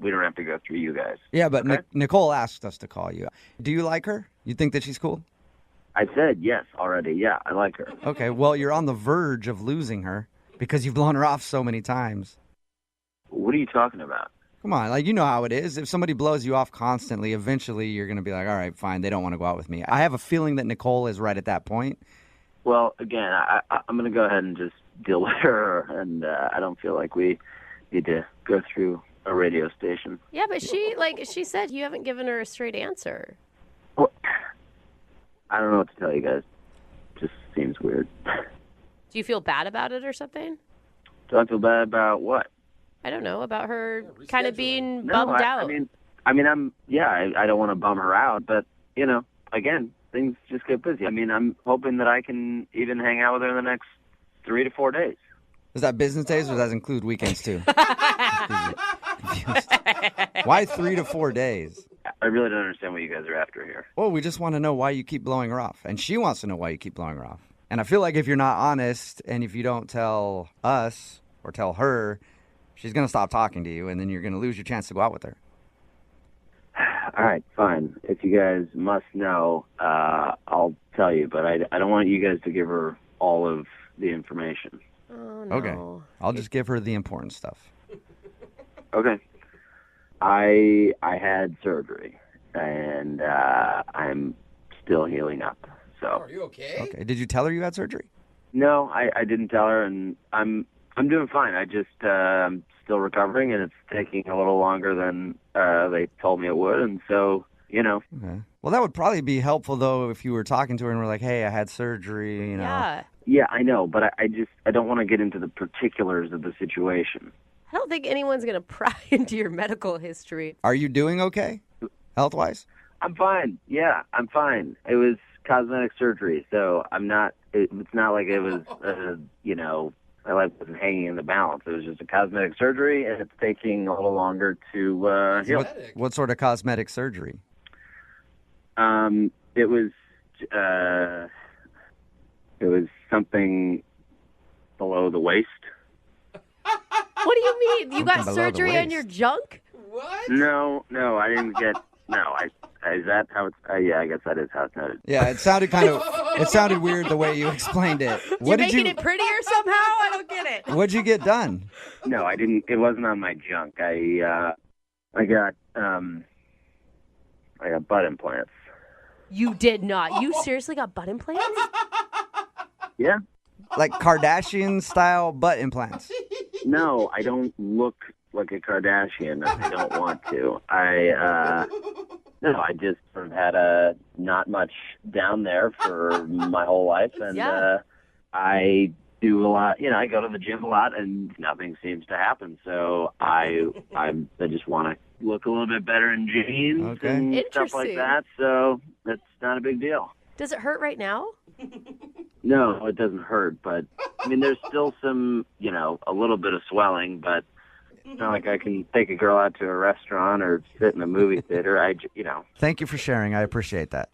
we don't have to go through you guys. Yeah, but okay? Nicole asked us to call you. Do you like her? You think that she's cool? I said yes already. Yeah, I like her. Okay, well, you're on the verge of losing her because you've blown her off so many times. What are you talking about? Come on, like, you know how it is. If somebody blows you off constantly, eventually you're going to be like, all right, fine, they don't want to go out with me. I have a feeling that Nicole is right at that point. Well, again, I'm going to go ahead and just deal with her, and I don't feel like we need to go through a radio station. Yeah, but she said you haven't given her a straight answer. Well, I don't know what to tell you guys. Just seems weird. Do you feel bad about it or something? Do I feel bad about what? I don't know, about her kind of being bummed out. I don't want to bum her out, but, you know, again, things just get busy. I mean, I'm hoping that I can even hang out with her in the next 3 to 4 days. Is that business days, or does that include weekends too? Why 3 to 4 days? I really don't understand what you guys are after here. Well, we just want to know why you keep blowing her off. And she wants to know why you keep blowing her off. And I feel like if you're not honest, and if you don't tell us or tell her, she's going to stop talking to you, and then you're going to lose your chance to go out with her. All right, fine. If you guys must know, I'll tell you. But I don't want you guys to give her all of the information. Oh, no. Okay. I'll just give her the important stuff. Okay. I had surgery, and I'm still healing up. So. Are you okay? Okay. Did you tell her you had surgery? No, I didn't tell her, and I'm doing fine. I just still recovering, and it's taking a little longer than they told me it would, and so, you know. Okay. Well, that would probably be helpful, though, if you were talking to her and were like, hey, I had surgery, you know. Yeah. Yeah, I know, but I don't want to get into the particulars of the situation. I don't think anyone's going to pry into your medical history. Are you doing okay, health-wise? I'm fine. Yeah, I'm fine. It was cosmetic surgery, so I'm not. It's not like it was, you know, my life wasn't hanging in the balance. It was just a cosmetic surgery, and it's taking a little longer to heal. What sort of cosmetic surgery? It was something below the waist. What do you mean? You got Below the surgery on waist. your junk? What? No, I didn't get. No, is that how it's? Yeah, I guess that is how it's noted. Yeah, it sounded weird the way you explained it. You're making it prettier somehow? I don't get it. What'd you get done? No, I didn't. It wasn't on my junk. I got butt implants. You did not. You seriously got butt implants? Yeah. Like Kardashian-style butt implants? No, I don't look like a Kardashian. I don't want to. No, I just sort of had not much down there for my whole life, and I do a lot. You know, I go to the gym a lot, and nothing seems to happen. So I just want to look a little bit better in jeans and stuff like that. So that's not a big deal. Does it hurt right now? No, it doesn't hurt, but I mean, there's still some, you know, a little bit of swelling, but it's not like I can take a girl out to a restaurant or sit in a movie theater. Thank you for sharing. I appreciate that.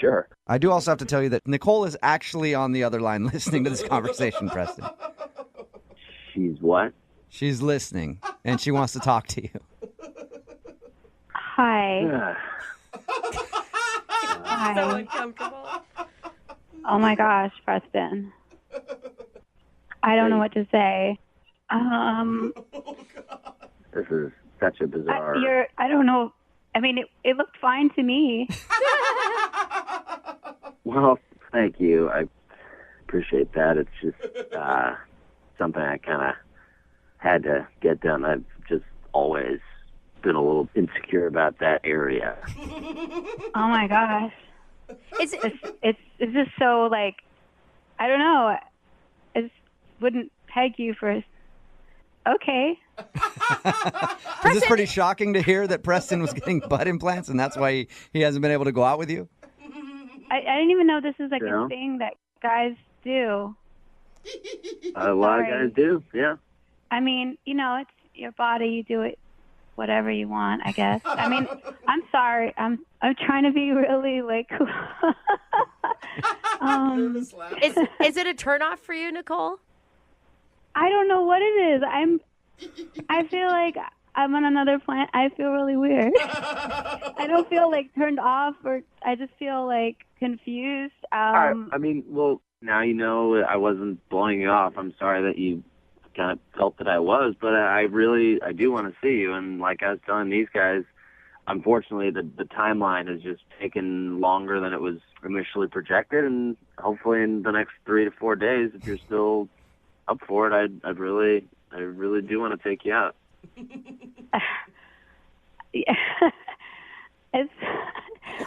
Sure. I do also have to tell you that Nicole is actually on the other line listening to this conversation, Preston. She's what? She's listening, and she wants to talk to you. Hi. So uncomfortable. Oh my gosh, Preston. I don't know what to say. This is such a bizarre. I don't know. I mean, it looked fine to me. Well, thank you. I appreciate that. It's just something I kind of had to get done. I've just always been a little insecure about that area. Oh my gosh. It's just so like, I don't know. I just wouldn't peg you for. Okay. Is this pretty shocking to hear that Preston was getting butt implants and that's why he hasn't been able to go out with you? I didn't even know this is like a thing that guys do. A lot of guys do, yeah. I mean, it's your body. You do it whatever you want, I guess. I mean, I'm sorry. I'm trying to be really like. Is it a turnoff for you, Nicole? I don't know what it is. I feel like I'm on another planet. I feel really weird. I don't feel like turned off, or I just feel like confused. I mean, well, now you know I wasn't blowing you off. I'm sorry that you kind of felt that I was, but I do want to see you. And like I was telling these guys, unfortunately, the timeline has just taken longer than it was initially projected. And hopefully in the next 3 to 4 days, if you're still up for it, I really do want to take you out. Yeah.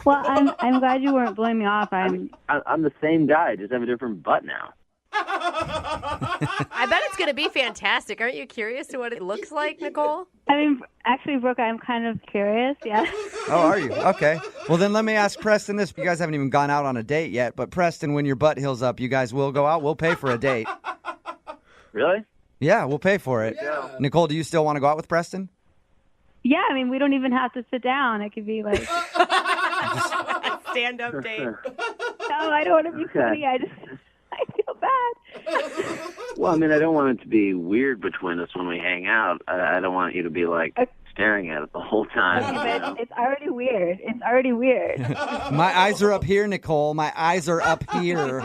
Well, I'm glad you weren't blowing me off. I'm the same guy, I just have a different butt now. I bet it's going to be fantastic. Aren't you curious to what it looks like, Nicole? I mean, actually, Brooke, I'm kind of curious, yeah. Oh, are you? Okay. Well, then let me ask Preston this. You guys haven't even gone out on a date yet, but Preston, when your butt heals up, you guys will go out? We'll pay for a date. Really? Yeah, we'll pay for it. Yeah. Nicole, do you still want to go out with Preston? Yeah, I mean, we don't even have to sit down. It could be like... stand-up date. No, I don't want to be funny. I feel bad. Well, I mean, I don't want it to be weird between us when we hang out. I don't want you to be, like, staring at it the whole time. Okay, but it's already weird. It's already weird. My eyes are up here, Nicole. My eyes are up here.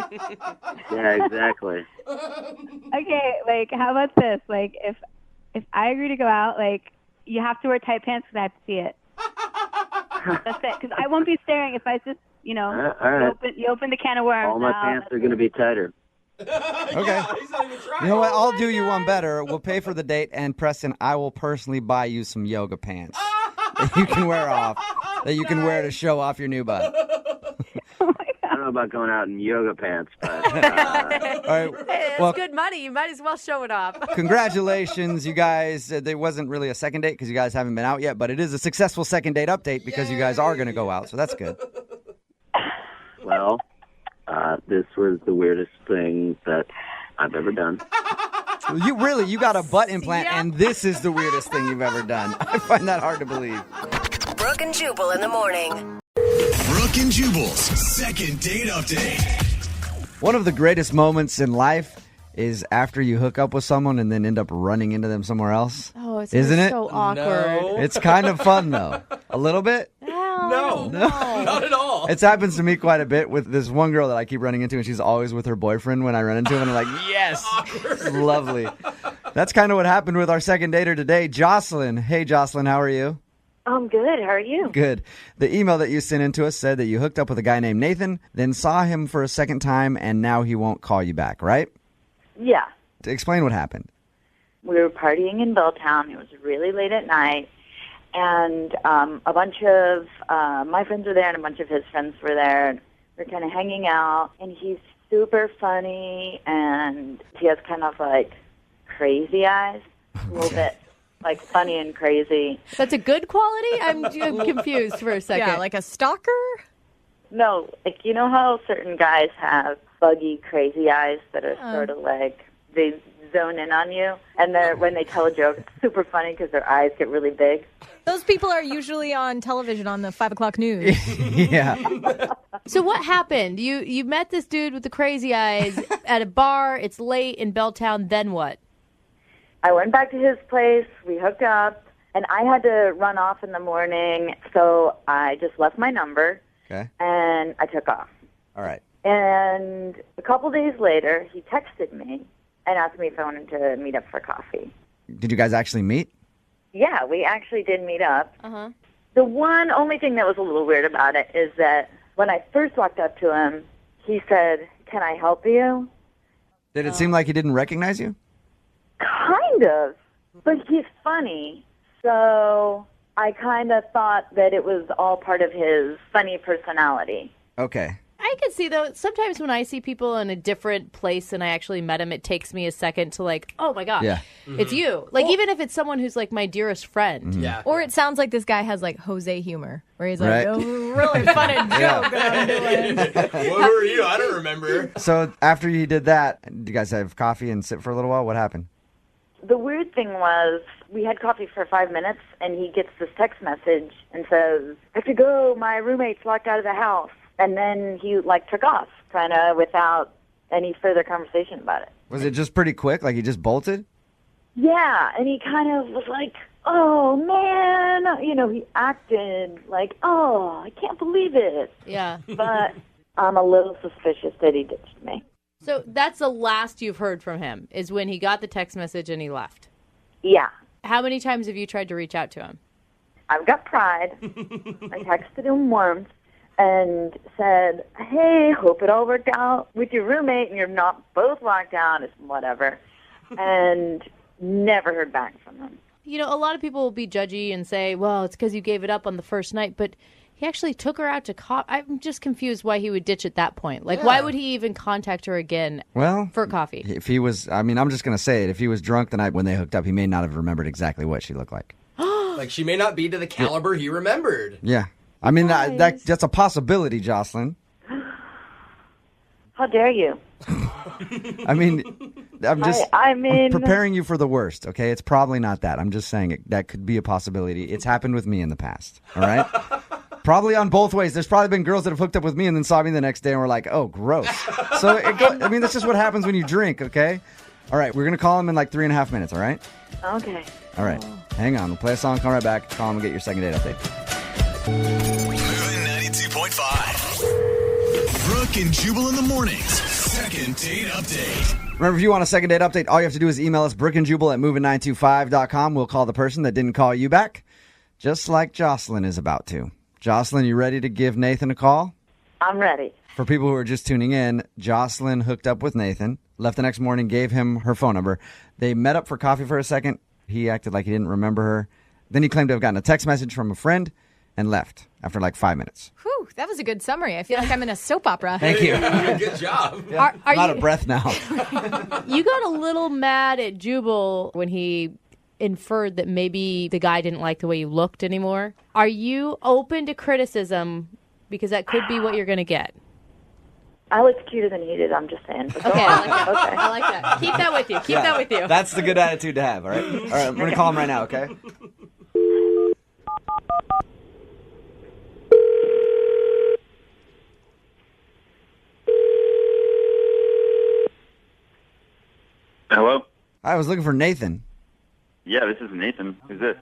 Yeah, exactly. Okay, like, how about this? Like, if I agree to go out, like, you have to wear tight pants because I have to see it. That's it. Because I won't be staring if I just, all right. you open the can of worms. All my pants are going to be tighter. Okay. You know what? I'll do you one better. We'll pay for the date, and Preston, I will personally buy you some yoga pants that you can wear off, that you can wear to show off your new butt. I don't know about going out in yoga pants, but... All right. Hey, it's good money. You might as well show it off. Congratulations, you guys. There wasn't really a second date because you guys haven't been out yet, but it is a successful second date update because you guys are going to go out, so that's good. Well, this was the weirdest thing that I've ever done. You got a butt implant, and this is the weirdest thing you've ever done. I find that hard to believe. Brooke and Jubal in the morning. Brooke and Jubal's second date update. One of the greatest moments in life is after you hook up with someone and then end up running into them somewhere else. Oh, isn't it? So awkward. No. It's kind of fun, though. A little bit? No, not at all. It's happened to me quite a bit with this one girl that I keep running into, and she's always with her boyfriend when I run into him, and I'm like, yes, it's lovely. That's kind of what happened with our second dater today, Jocelyn. Hey, Jocelyn, how are you? I'm good. How are you? Good. The email that you sent in to us said that you hooked up with a guy named Nathan, then saw him for a second time, and now he won't call you back, right? Yeah. Explain what happened. We were partying in Belltown. It was really late at night. And a bunch of my friends were there and a bunch of his friends were there. And we were kind of hanging out. And he's super funny. And he has kind of like crazy eyes. A little bit like funny and crazy. That's a good quality? I'm confused for a second. Yeah, like a stalker? No, like you know how certain guys have buggy, crazy eyes that are sort of like they zone in on you, and when they tell a joke, it's super funny because their eyes get really big. Those people are usually on television on the 5 o'clock news. Yeah. So what happened? You met this dude with the crazy eyes at a bar. It's late in Belltown. Then what? I went back to his place. We hooked up, and I had to run off in the morning, so I just left my number. Okay. And I took off. All right. And a couple days later, he texted me, and asked me if I wanted to meet up for coffee. Did you guys actually meet? Yeah, we actually did meet up. Uh-huh. The only thing that was a little weird about it is that when I first walked up to him, he said, "Can I help you?" Did it seem like he didn't recognize you? Kind of, but he's funny, so I kind of thought that it was all part of his funny personality. Okay. I can see, though, sometimes when I see people in a different place and I actually met them, it takes me a second to like, oh my gosh, it's you. Like, even if it's someone who's like my dearest friend. Yeah. Or it sounds like this guy has like Jose humor, where he's like, Right. oh, really funny joke that I'm doing. What were you? I don't remember. So after you did that, did you guys have coffee and sit for a little while? What happened? The weird thing was we had coffee for 5 minutes, and he gets this text message and says, "I have to go. My roommate's locked out of the house." And then he, like, took off, kind of without any further conversation about it. Was it just pretty quick? Like he just bolted? Yeah, and he kind of was like, "Oh, man." You know, he acted like, "Oh, I can't believe it." Yeah. But I'm a little suspicious that he ditched me. So that's the last you've heard from him, is when he got the text message and he left. Yeah. How many times have you tried to reach out to him? I've got pride. I texted him once and said, "Hey, hope it all worked out with your roommate and you're not both locked out," it's whatever. And never heard back from him. You know, a lot of people will be judgy and say, well, it's because you gave it up on the first night, but he actually took her out to coffee. I'm just confused why he would ditch at that point. Like, why would he even contact her again for coffee? If he was, I mean, I'm just going to say it. If he was drunk the night when they hooked up, he may not have remembered exactly what she looked like. Like, she may not be to the caliber he remembered. Yeah. I mean, that's a possibility, Jocelyn. How dare you? I mean, I'm I'm preparing you for the worst, okay? It's probably not that. I'm just saying that could be a possibility. It's happened with me in the past, all right? Probably on both ways. There's probably been girls that have hooked up with me and then saw me the next day and were like, oh, gross. So, I mean, that's just what happens when you drink, okay? All right, we're going to call him in like 3.5 minutes, all right? Okay. All right. Hang on. We'll play a song, come right back, call him and get your second date update. Moving 92.5. Brooke and Jubal in the mornings. Second date update. Remember, if you want a second date update, all you have to do is email us, brookeandjubal@moving925.com. We'll call the person that didn't call you back, just like Jocelyn is about to. Jocelyn, you ready to give Nathan a call? I'm ready. For people who are just tuning in, Jocelyn hooked up with Nathan, left the next morning, gave him her phone number. They met up for coffee for a second. He acted like he didn't remember her. Then he claimed to have gotten a text message from a friend and left after like 5 minutes. Whew, that was a good summary. I feel like I'm in a soap opera. Thank you. Good job. Yeah, Are I'm out you- of breath now. You got a little mad at Jubal when he inferred that maybe the guy didn't like the way you looked anymore. Are you open to criticism? Because that could be what you're going to get. I looked cuter than he did, I'm just saying. But Okay, I like that. Okay. I like that. Keep that with you. Keep that with you. That's the good attitude to have, all right? All right, I'm going to call him right now, okay? Hello? I was looking for Nathan. Yeah, this is Nathan. Who's this?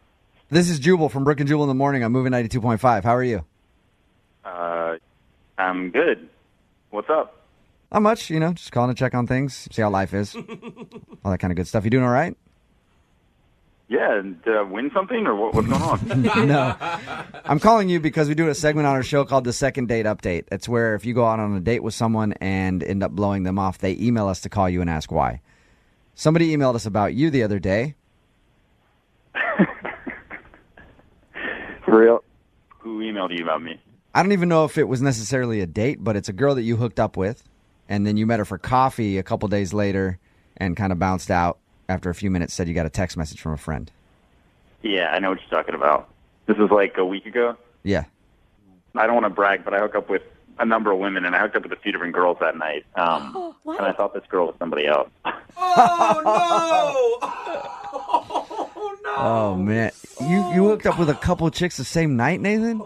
This is Jubal from Brooke and Jubal in the morning. I'm moving 92.5. How are you? I'm good. What's up? Not much, just calling to check on things, see how life is. All that kind of good stuff. You doing all right? Yeah, did I win something or what's going on? No. I'm calling you because we do a segment on our show called the Second Date Update. It's where if you go out on a date with someone and end up blowing them off, they email us to call you and ask why. Somebody emailed us about you the other day. For real? Who emailed you about me? I don't even know if it was necessarily a date, but it's a girl that you hooked up with, and then you met her for coffee a couple days later and kind of bounced out after a few minutes, said you got a text message from a friend. Yeah, I know what you're talking about. This was like a week ago. Yeah. I don't want to brag, but I hooked up with a number of women, and I hooked up with a few different girls that night. And I thought this girl was somebody else. Oh, no! Oh, man. You hooked up with a couple chicks the same night, Nathan?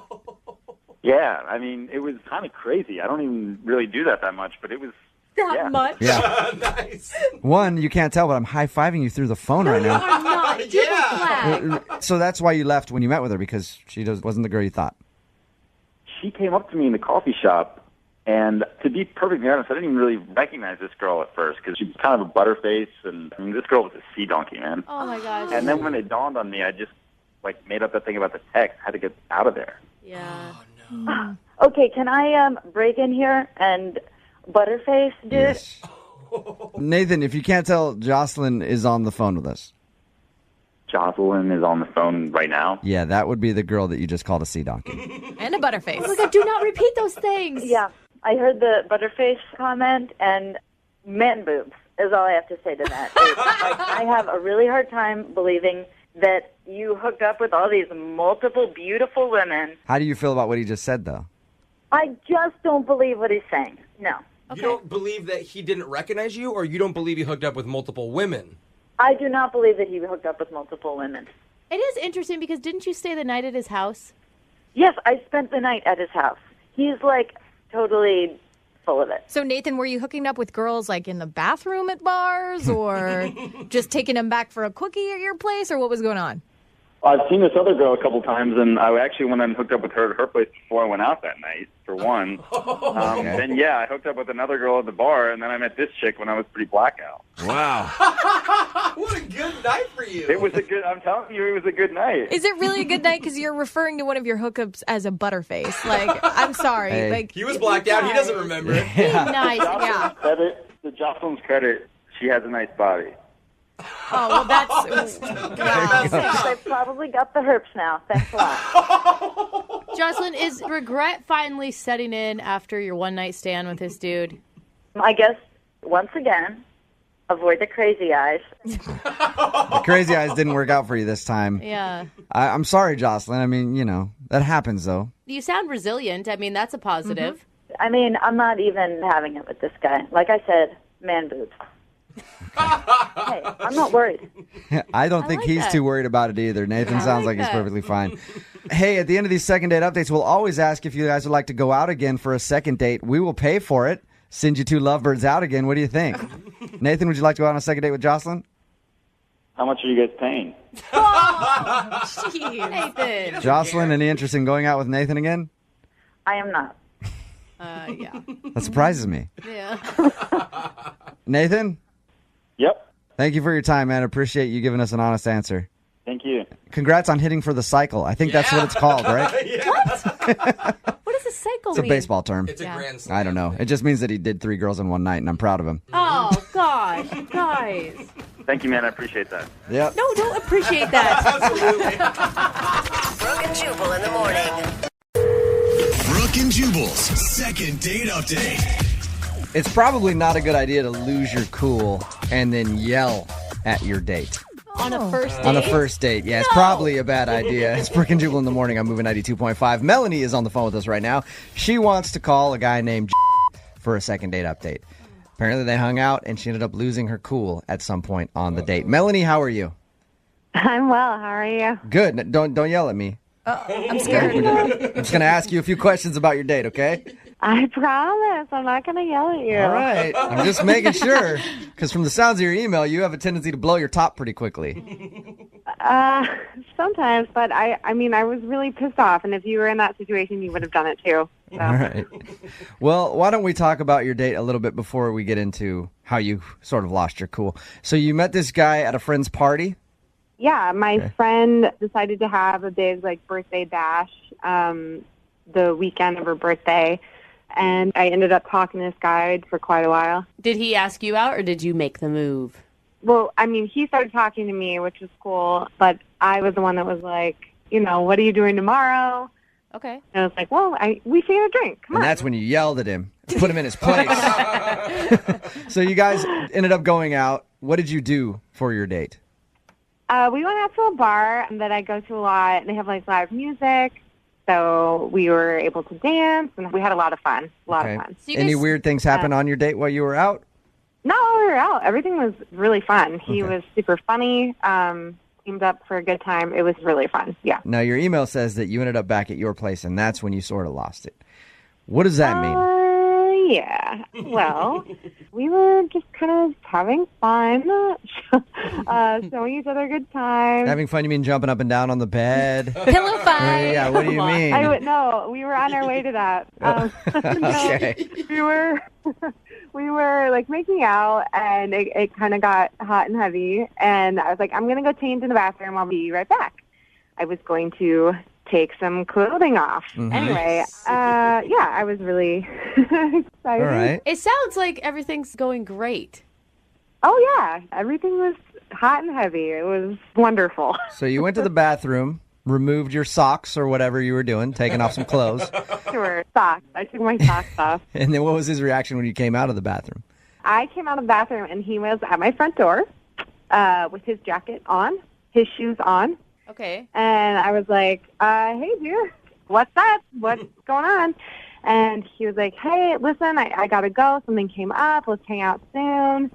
Yeah, I mean, it was kind of crazy. I don't even really do that much, but it was... That much? Yeah. Nice. One, you can't tell, but I'm high-fiving you through the phone right now. I'm not. Yeah. So that's why you left when you met with her, because she wasn't the girl you thought. She came up to me in the coffee shop, And to be perfectly honest, I didn't even really recognize this girl at first because she was kind of a butterface, and I mean, this girl was a sea donkey, man. Oh my gosh. And then when it dawned on me, I just made up that thing about the text. I had to get out of there. Yeah. Oh, no. Okay, can I break in here and butterface, dude? Yes. Nathan, if you can't tell, Jocelyn is on the phone with us. Jocelyn is on the phone right now. Yeah, that would be the girl that you just called a sea donkey. And a butterface. Oh my God, do not repeat those things. Yeah, I heard the butterface comment, and man boobs is all I have to say to that. I have a really hard time believing that you hooked up with all these multiple beautiful women. How do you feel about what he just said, though? I just don't believe what he's saying. No. You don't believe that he didn't recognize you, or you don't believe he hooked up with multiple women? I do not believe that he hooked up with multiple women. It is interesting because didn't you stay the night at his house? Yes, I spent the night at his house. He's totally full of it. So, Nathan, were you hooking up with girls in the bathroom at bars or just taking them back for a quickie at your place, or what was going on? I've seen this other girl a couple times, and I actually went and hooked up with her at her place before I went out that night, for one. Then, I hooked up with another girl at the bar, and then I met this chick when I was pretty blackout. Wow. What a good night for you. I'm telling you, it was a good night. Is it really a good night? Because you're referring to one of your hookups as a butterface. I'm sorry. Hey. He was blacked out. He doesn't remember. Nice. Yeah. To Jocelyn's credit, she has a nice body. Oh, well, that's... Thanks. I've probably got the herpes now. Thanks a lot. Jocelyn, is regret finally setting in after your one-night stand with this dude? I guess, once again, avoid the crazy eyes. The crazy eyes didn't work out for you this time. Yeah. I'm sorry, Jocelyn. I mean, that happens, though. You sound resilient. I mean, that's a positive. I mean, I'm not even having it with this guy. Like I said, man boobs. Hey, I'm not worried. I don't think like he's that. too worried about it either. Nathan sounds like he's that. perfectly fine. Hey, at the end of these second date updates, we'll always ask if you guys would like to go out again for a second date. We will pay for it. Send you two lovebirds out again. What do you think? Nathan, would you like to go out on a second date with Jocelyn? How much are you guys paying? Oh, jeez. Nathan. Jocelyn, any interest in going out with Nathan again? I am not. Yeah. That surprises me. Yeah. Nathan, Yep. thank you for your time, man. Appreciate you giving us an honest answer. Thank you. Congrats on hitting for the cycle. I think that's what it's called, right? What does a cycle It's a mean? baseball term. It's a grand slam. I don't know. It just means that he did 3 girls in one night, and I'm proud of him. Oh, gosh. Guys. Thank you, man. I appreciate that. Yep. No, don't appreciate that. Absolutely. Brooke and Jubal in the morning. Brooke and Jubal's second date update. It's probably not a good idea to lose your cool and then yell at your date. On a first date? On a first date, yeah. It's probably a bad idea. It's Brooke and Jubal in the morning. I'm moving 92.5. Melanie is on the phone with us right now. She wants to call a guy named for a second date update. Apparently they hung out, and she ended up losing her cool at some point on the date. Melanie, how are you? I'm well. How are you? Good. Don't yell at me. I'm scared. I'm just going to ask you a few questions about your date, okay? I promise. I'm not going to yell at you. All right. I'm just making sure, because from the sounds of your email, you have a tendency to blow your top pretty quickly. Sometimes, but I mean, I was really pissed off, and if you were in that situation, you would have done it too. So. All right. Well, why don't we talk about your date a little bit before we get into how you sort of lost your cool. So you met this guy at a friend's party? Yeah, my friend decided to have a big birthday bash the weekend of her birthday, and I ended up talking to this guy for quite a while. Did he ask you out or did you make the move? Well, I mean, he started talking to me, which was cool, but I was the one that was like, what are you doing tomorrow? Okay. And I was like, well, we should get a drink. Come And on. that's when you yelled at him, put him in his place. So you guys ended up going out. What did you do for your date? We went out to a bar that I go to a lot, and they have live music. So we were able to dance, and we had a lot of fun. So Any weird things happen on your date while you were out? No, we were out. Everything was really fun. He was super funny, teamed up for a good time. It was really fun, yeah. Now, your email says that you ended up back at your place, and that's when you sort of lost it. What does that mean? Yeah. Well, we were just kind of having fun, showing each other a good time. Having fun, you mean jumping up and down on the bed? Pillow fight. Yeah, what do you mean? No, we were on our way to that. Okay. We were like making out, and it kind of got hot and heavy. And I was like, I'm gonna go change in the bathroom. I'll be right back. I was going to take some clothing off. Mhm. Anyway, yeah, I was really excited. All right. It sounds like everything's going great. Oh yeah, everything was hot and heavy. It was wonderful. So you went to the bathroom, removed your socks or whatever you were doing, taking off some clothes. Sure, socks. I took my socks off. And then what was his reaction when you came out of the bathroom? I came out of the bathroom, and he was at my front door with his jacket on, his shoes on. Okay. And I was like, hey, dude, what's up? What's going on? And he was like, hey, listen, I got to go. Something came up. Let's hang out soon.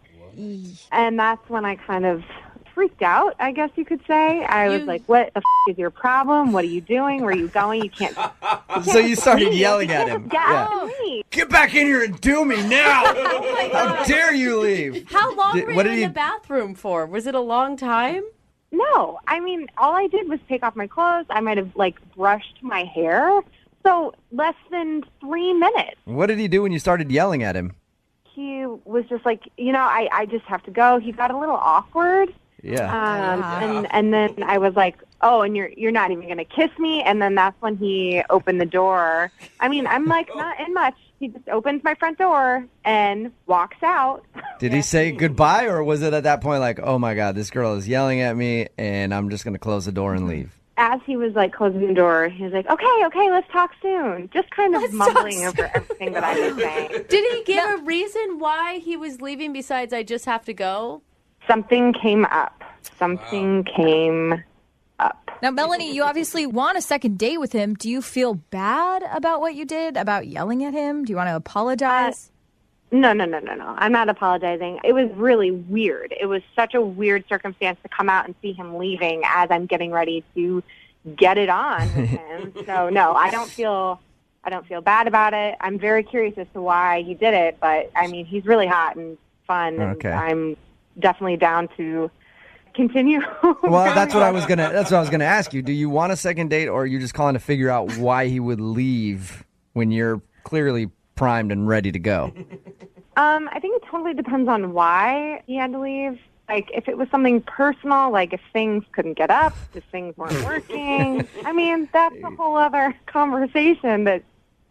And that's when I kind of freaked out, I guess you could say. I was like, what the is your problem? What are you doing? Where are you going? You can't. So you started yelling at him. Get back in here and do me now. How dare you leave? How long were you in the bathroom for? Was it a long time? No, I mean, all I did was take off my clothes. I might have, brushed my hair. So less than 3 minutes. What did he do when you started yelling at him? He was just like, I just have to go. He got a little awkward. Yeah. And then I was like, oh, and you're not even going to kiss me? And then that's when he opened the door. I mean, I'm like, not in much. He just opens my front door and walks out. Did he say goodbye, or was it at that point like, oh my God, this girl is yelling at me and I'm just going to close the door and leave? As he was closing the door, he was like, okay, let's talk soon. Just kind of mumbling over everything that I was saying. Did he give a reason why he was leaving besides I just have to go? Something came up. Something came up. Now, Melanie, you obviously want a second date with him. Do you feel bad about what you did, about yelling at him? Do you want to apologize? No. I'm not apologizing. It was really weird. It was such a weird circumstance to come out and see him leaving as I'm getting ready to get it on with him. So, no, I don't feel bad about it. I'm very curious as to why he did it, but, I mean, he's really hot and fun, and I'm definitely down to continue. Well, that's what I was gonna ask you. Do you want a second date, or are you just calling to figure out why he would leave when you're clearly primed and ready to go? I think it totally depends on why he had to leave. Like, if it was something personal, like if things couldn't get up, if things weren't working, I mean, that's a whole other conversation that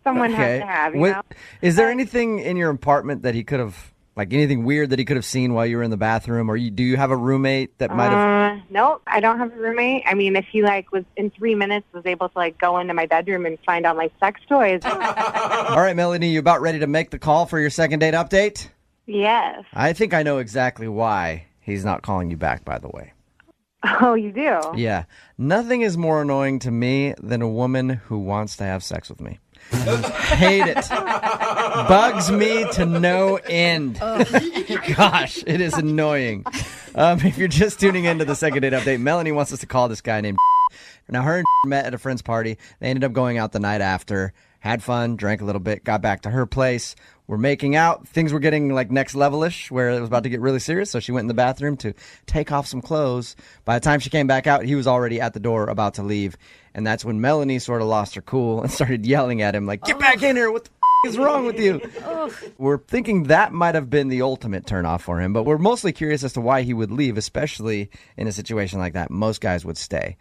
someone has to have, you know? Is there anything in your apartment that he could have, like anything weird that he could have seen while you were in the bathroom? Or do you have a roommate that might have... Nope, I don't have a roommate. I mean, if he was in 3 minutes was able to go into my bedroom and find out my sex toys. All right, Melanie, you about ready to make the call for your second date update? Yes. I think I know exactly why he's not calling you back, by the way. Oh, you do? Yeah. Nothing is more annoying to me than a woman who wants to have sex with me. Hate it. Bugs me to no end. Gosh, it is annoying. If you're just tuning into the second date update, Melanie wants us to call this guy named Now, her and met at a friend's party. They ended up going out the night after, had fun, drank a little bit, got back to her place. We're making out. Things were getting next level-ish, where it was about to get really serious. So she went in the bathroom to take off some clothes. By the time she came back out, he was already at the door about to leave. And that's when Melanie sort of lost her cool and started yelling at him get back in here. What the is wrong with you? We're thinking that might have been the ultimate turnoff for him, but we're mostly curious as to why he would leave, especially in a situation like that. Most guys would stay.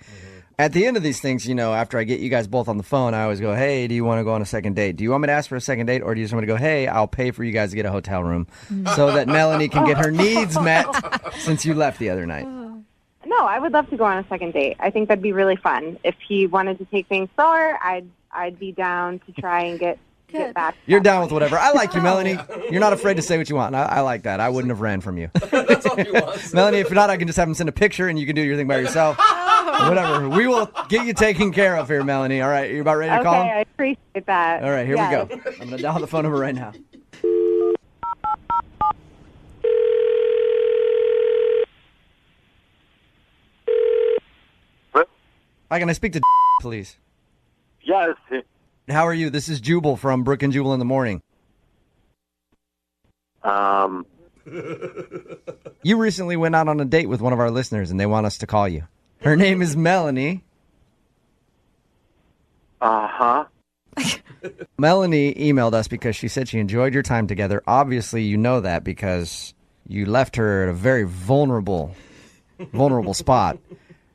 At the end of these things, after I get you guys both on the phone, I always go, hey, do you want to go on a second date? Do you want me to ask for a second date, or do you just want me to go, hey, I'll pay for you guys to get a hotel room so that Melanie can get her needs met since you left the other night? No, I would love to go on a second date. I think that'd be really fun. If he wanted to take things slower, I'd be down to try and get back. You're down with whatever. I like you, Melanie. You're not afraid to say what you want. I like that. I wouldn't have ran from you. That's all he wants. Melanie, if you're not, I can just have him send a picture and you can do your thing by yourself. Whatever. We will get you taken care of here, Melanie. All right. You about ready to call him? Okay, I appreciate that. All right. Here we go. I'm going to dial the phone number right now. Hi, can I speak to please? Yes. How are you? This is Jubal from Brooke and Jubal in the morning. You recently went out on a date with one of our listeners, and they want us to call you. Her name is Melanie. Uh-huh. Melanie emailed us because she said she enjoyed your time together. Obviously, you know that because you left her at a very vulnerable spot.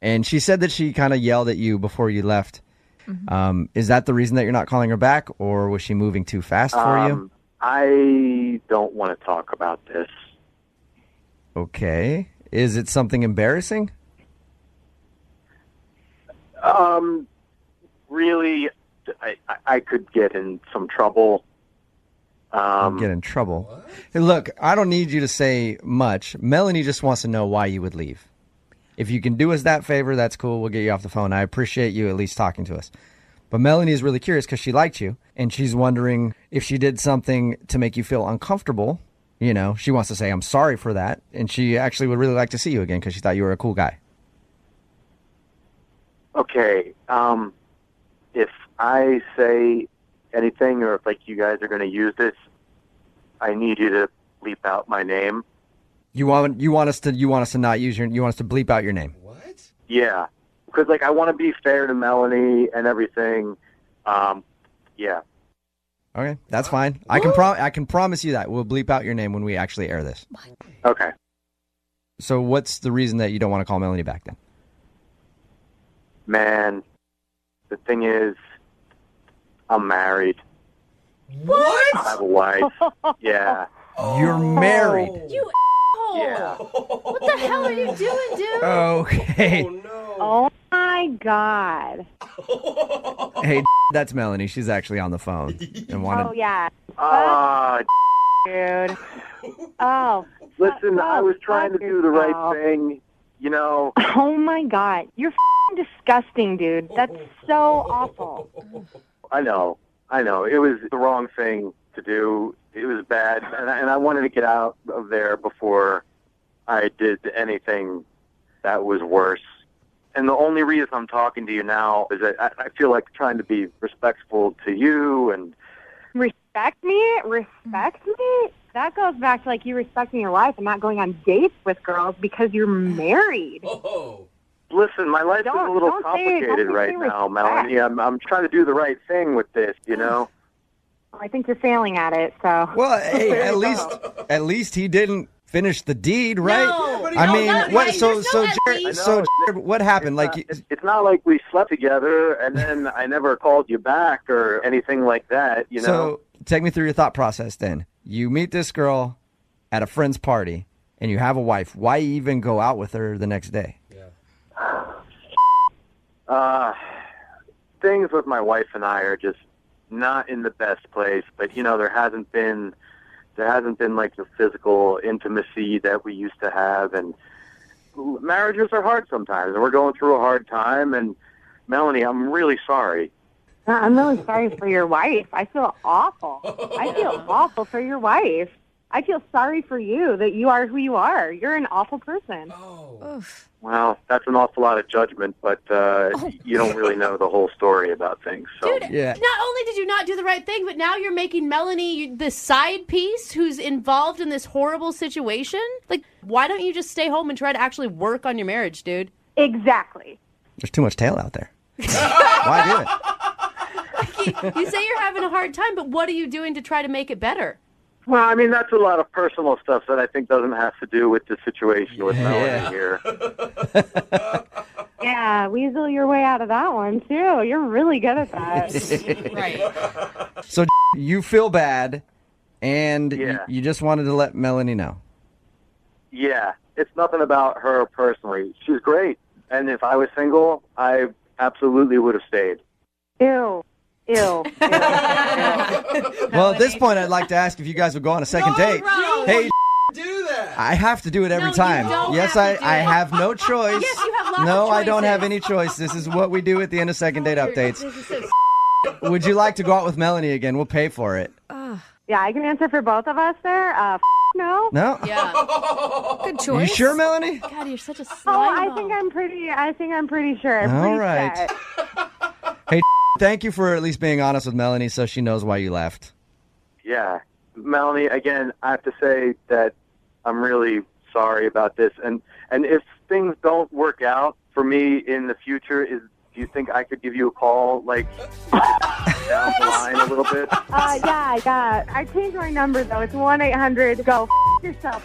And she said that she kind of yelled at you before you left. Mm-hmm. Is that the reason that you're not calling her back, or was she moving too fast for you? I don't want to talk about this. Okay. Is it something embarrassing? Really, I could get in some trouble. Get in trouble? Hey, look, I don't need you to say much. Melanie just wants to know why you would leave. If you can do us that favor, that's cool. We'll get you off the phone. I appreciate you at least talking to us. But Melanie is really curious because she liked you, and she's wondering if she did something to make you feel uncomfortable. You know, she wants to say, I'm sorry for that, and she actually would really like to see you again because she thought you were a cool guy. Okay, if I say anything or if, like, you guys are going to use this, I need you to bleep out my name. You want us to not use you want us to bleep out your name. What? Yeah, because, like, I want to be fair to Melanie and everything. Yeah. Okay, that's fine. I can promise you that we'll bleep out your name when we actually air this. Okay. So what's the reason that you don't want to call Melanie back then? Man, the thing is, I'm married. What? I have a wife. Yeah. You're married. You Yeah. What the hell are you doing, dude? Okay. Oh my God. Hey, that's Melanie. She's actually on the phone and wanted. Oh yeah. Dude. Oh. Listen, I was trying to do the right thing, you know. Oh my God. You're disgusting, dude. That's so awful. I know. It was the wrong thing to do. It was bad, and I wanted to get out of there before I did anything that was worse. And the only reason I'm talking to you now is that I feel like trying to be respectful to you and... Respect me? Respect me? That goes back to, like, you respecting your wife and not going on dates with girls because you're married. Oh. Listen, my life is a little complicated right now, Melanie. I'm trying to do the right thing with this, you know? I think you're failing at it, so... Well, hey, at least he didn't finish the deed, right? No, I mean, what? right. So There's Jared, what happened? It's not like we slept together and then I never called you back or anything like that, you know? So take me through your thought process then. You meet this girl at a friend's party and you have a wife. Why even go out with her the next day? Things with my wife and I are just not in the best place, but you know, there hasn't been like the physical intimacy that we used to have, and marriages are hard sometimes, and we're going through a hard time. And Melanie, I'm really sorry. I'm really sorry for your wife. I feel awful. I feel awful for your wife. I feel sorry for you that you are who you are. You're an awful person. Well, that's an awful lot of judgment, but you don't really know the whole story about things. So. Dude, not only did you not do the right thing, but now you're making Melanie the side piece who's involved in this horrible situation. Like, why don't you just stay home and try to actually work on your marriage, dude? Exactly. There's too much tail out there. Why do it? You say you're having a hard time, but what are you doing to try to make it better? Well, I mean, that's a lot of personal stuff that I think doesn't have to do with the situation with Melanie here. Yeah, weasel your way out of that one, too. You're really good at that. Right. So you feel bad, and you just wanted to let Melanie know. Yeah, it's nothing about her personally. She's great, and if I was single, I absolutely would have stayed. Ew. Well, at this point, I'd like to ask if you guys would go on a second date. Hey, do that. I have to do it every time. Yes, I have no choice. Yes, you have lots of No, I don't choices. have any choice. This is what we do at the end of second date updates. Would you like to go out with Melanie again? We'll pay for it. Yeah, I can answer for both of us there. No. No? Yeah. Good You choice. sure, Melanie? God, you're such a slime Oh, I ball. think I'm pretty sure. All Pretty right. set. Hey, thank you for at least being honest with Melanie so she knows why you left. Yeah, Melanie, again, I have to say that I'm really sorry about this. And if things don't work out for me in the future, do you think I could give you a call, like, down the line a little bit? Yeah. I changed my number, though. It's 1-800-GO-F*** yourself.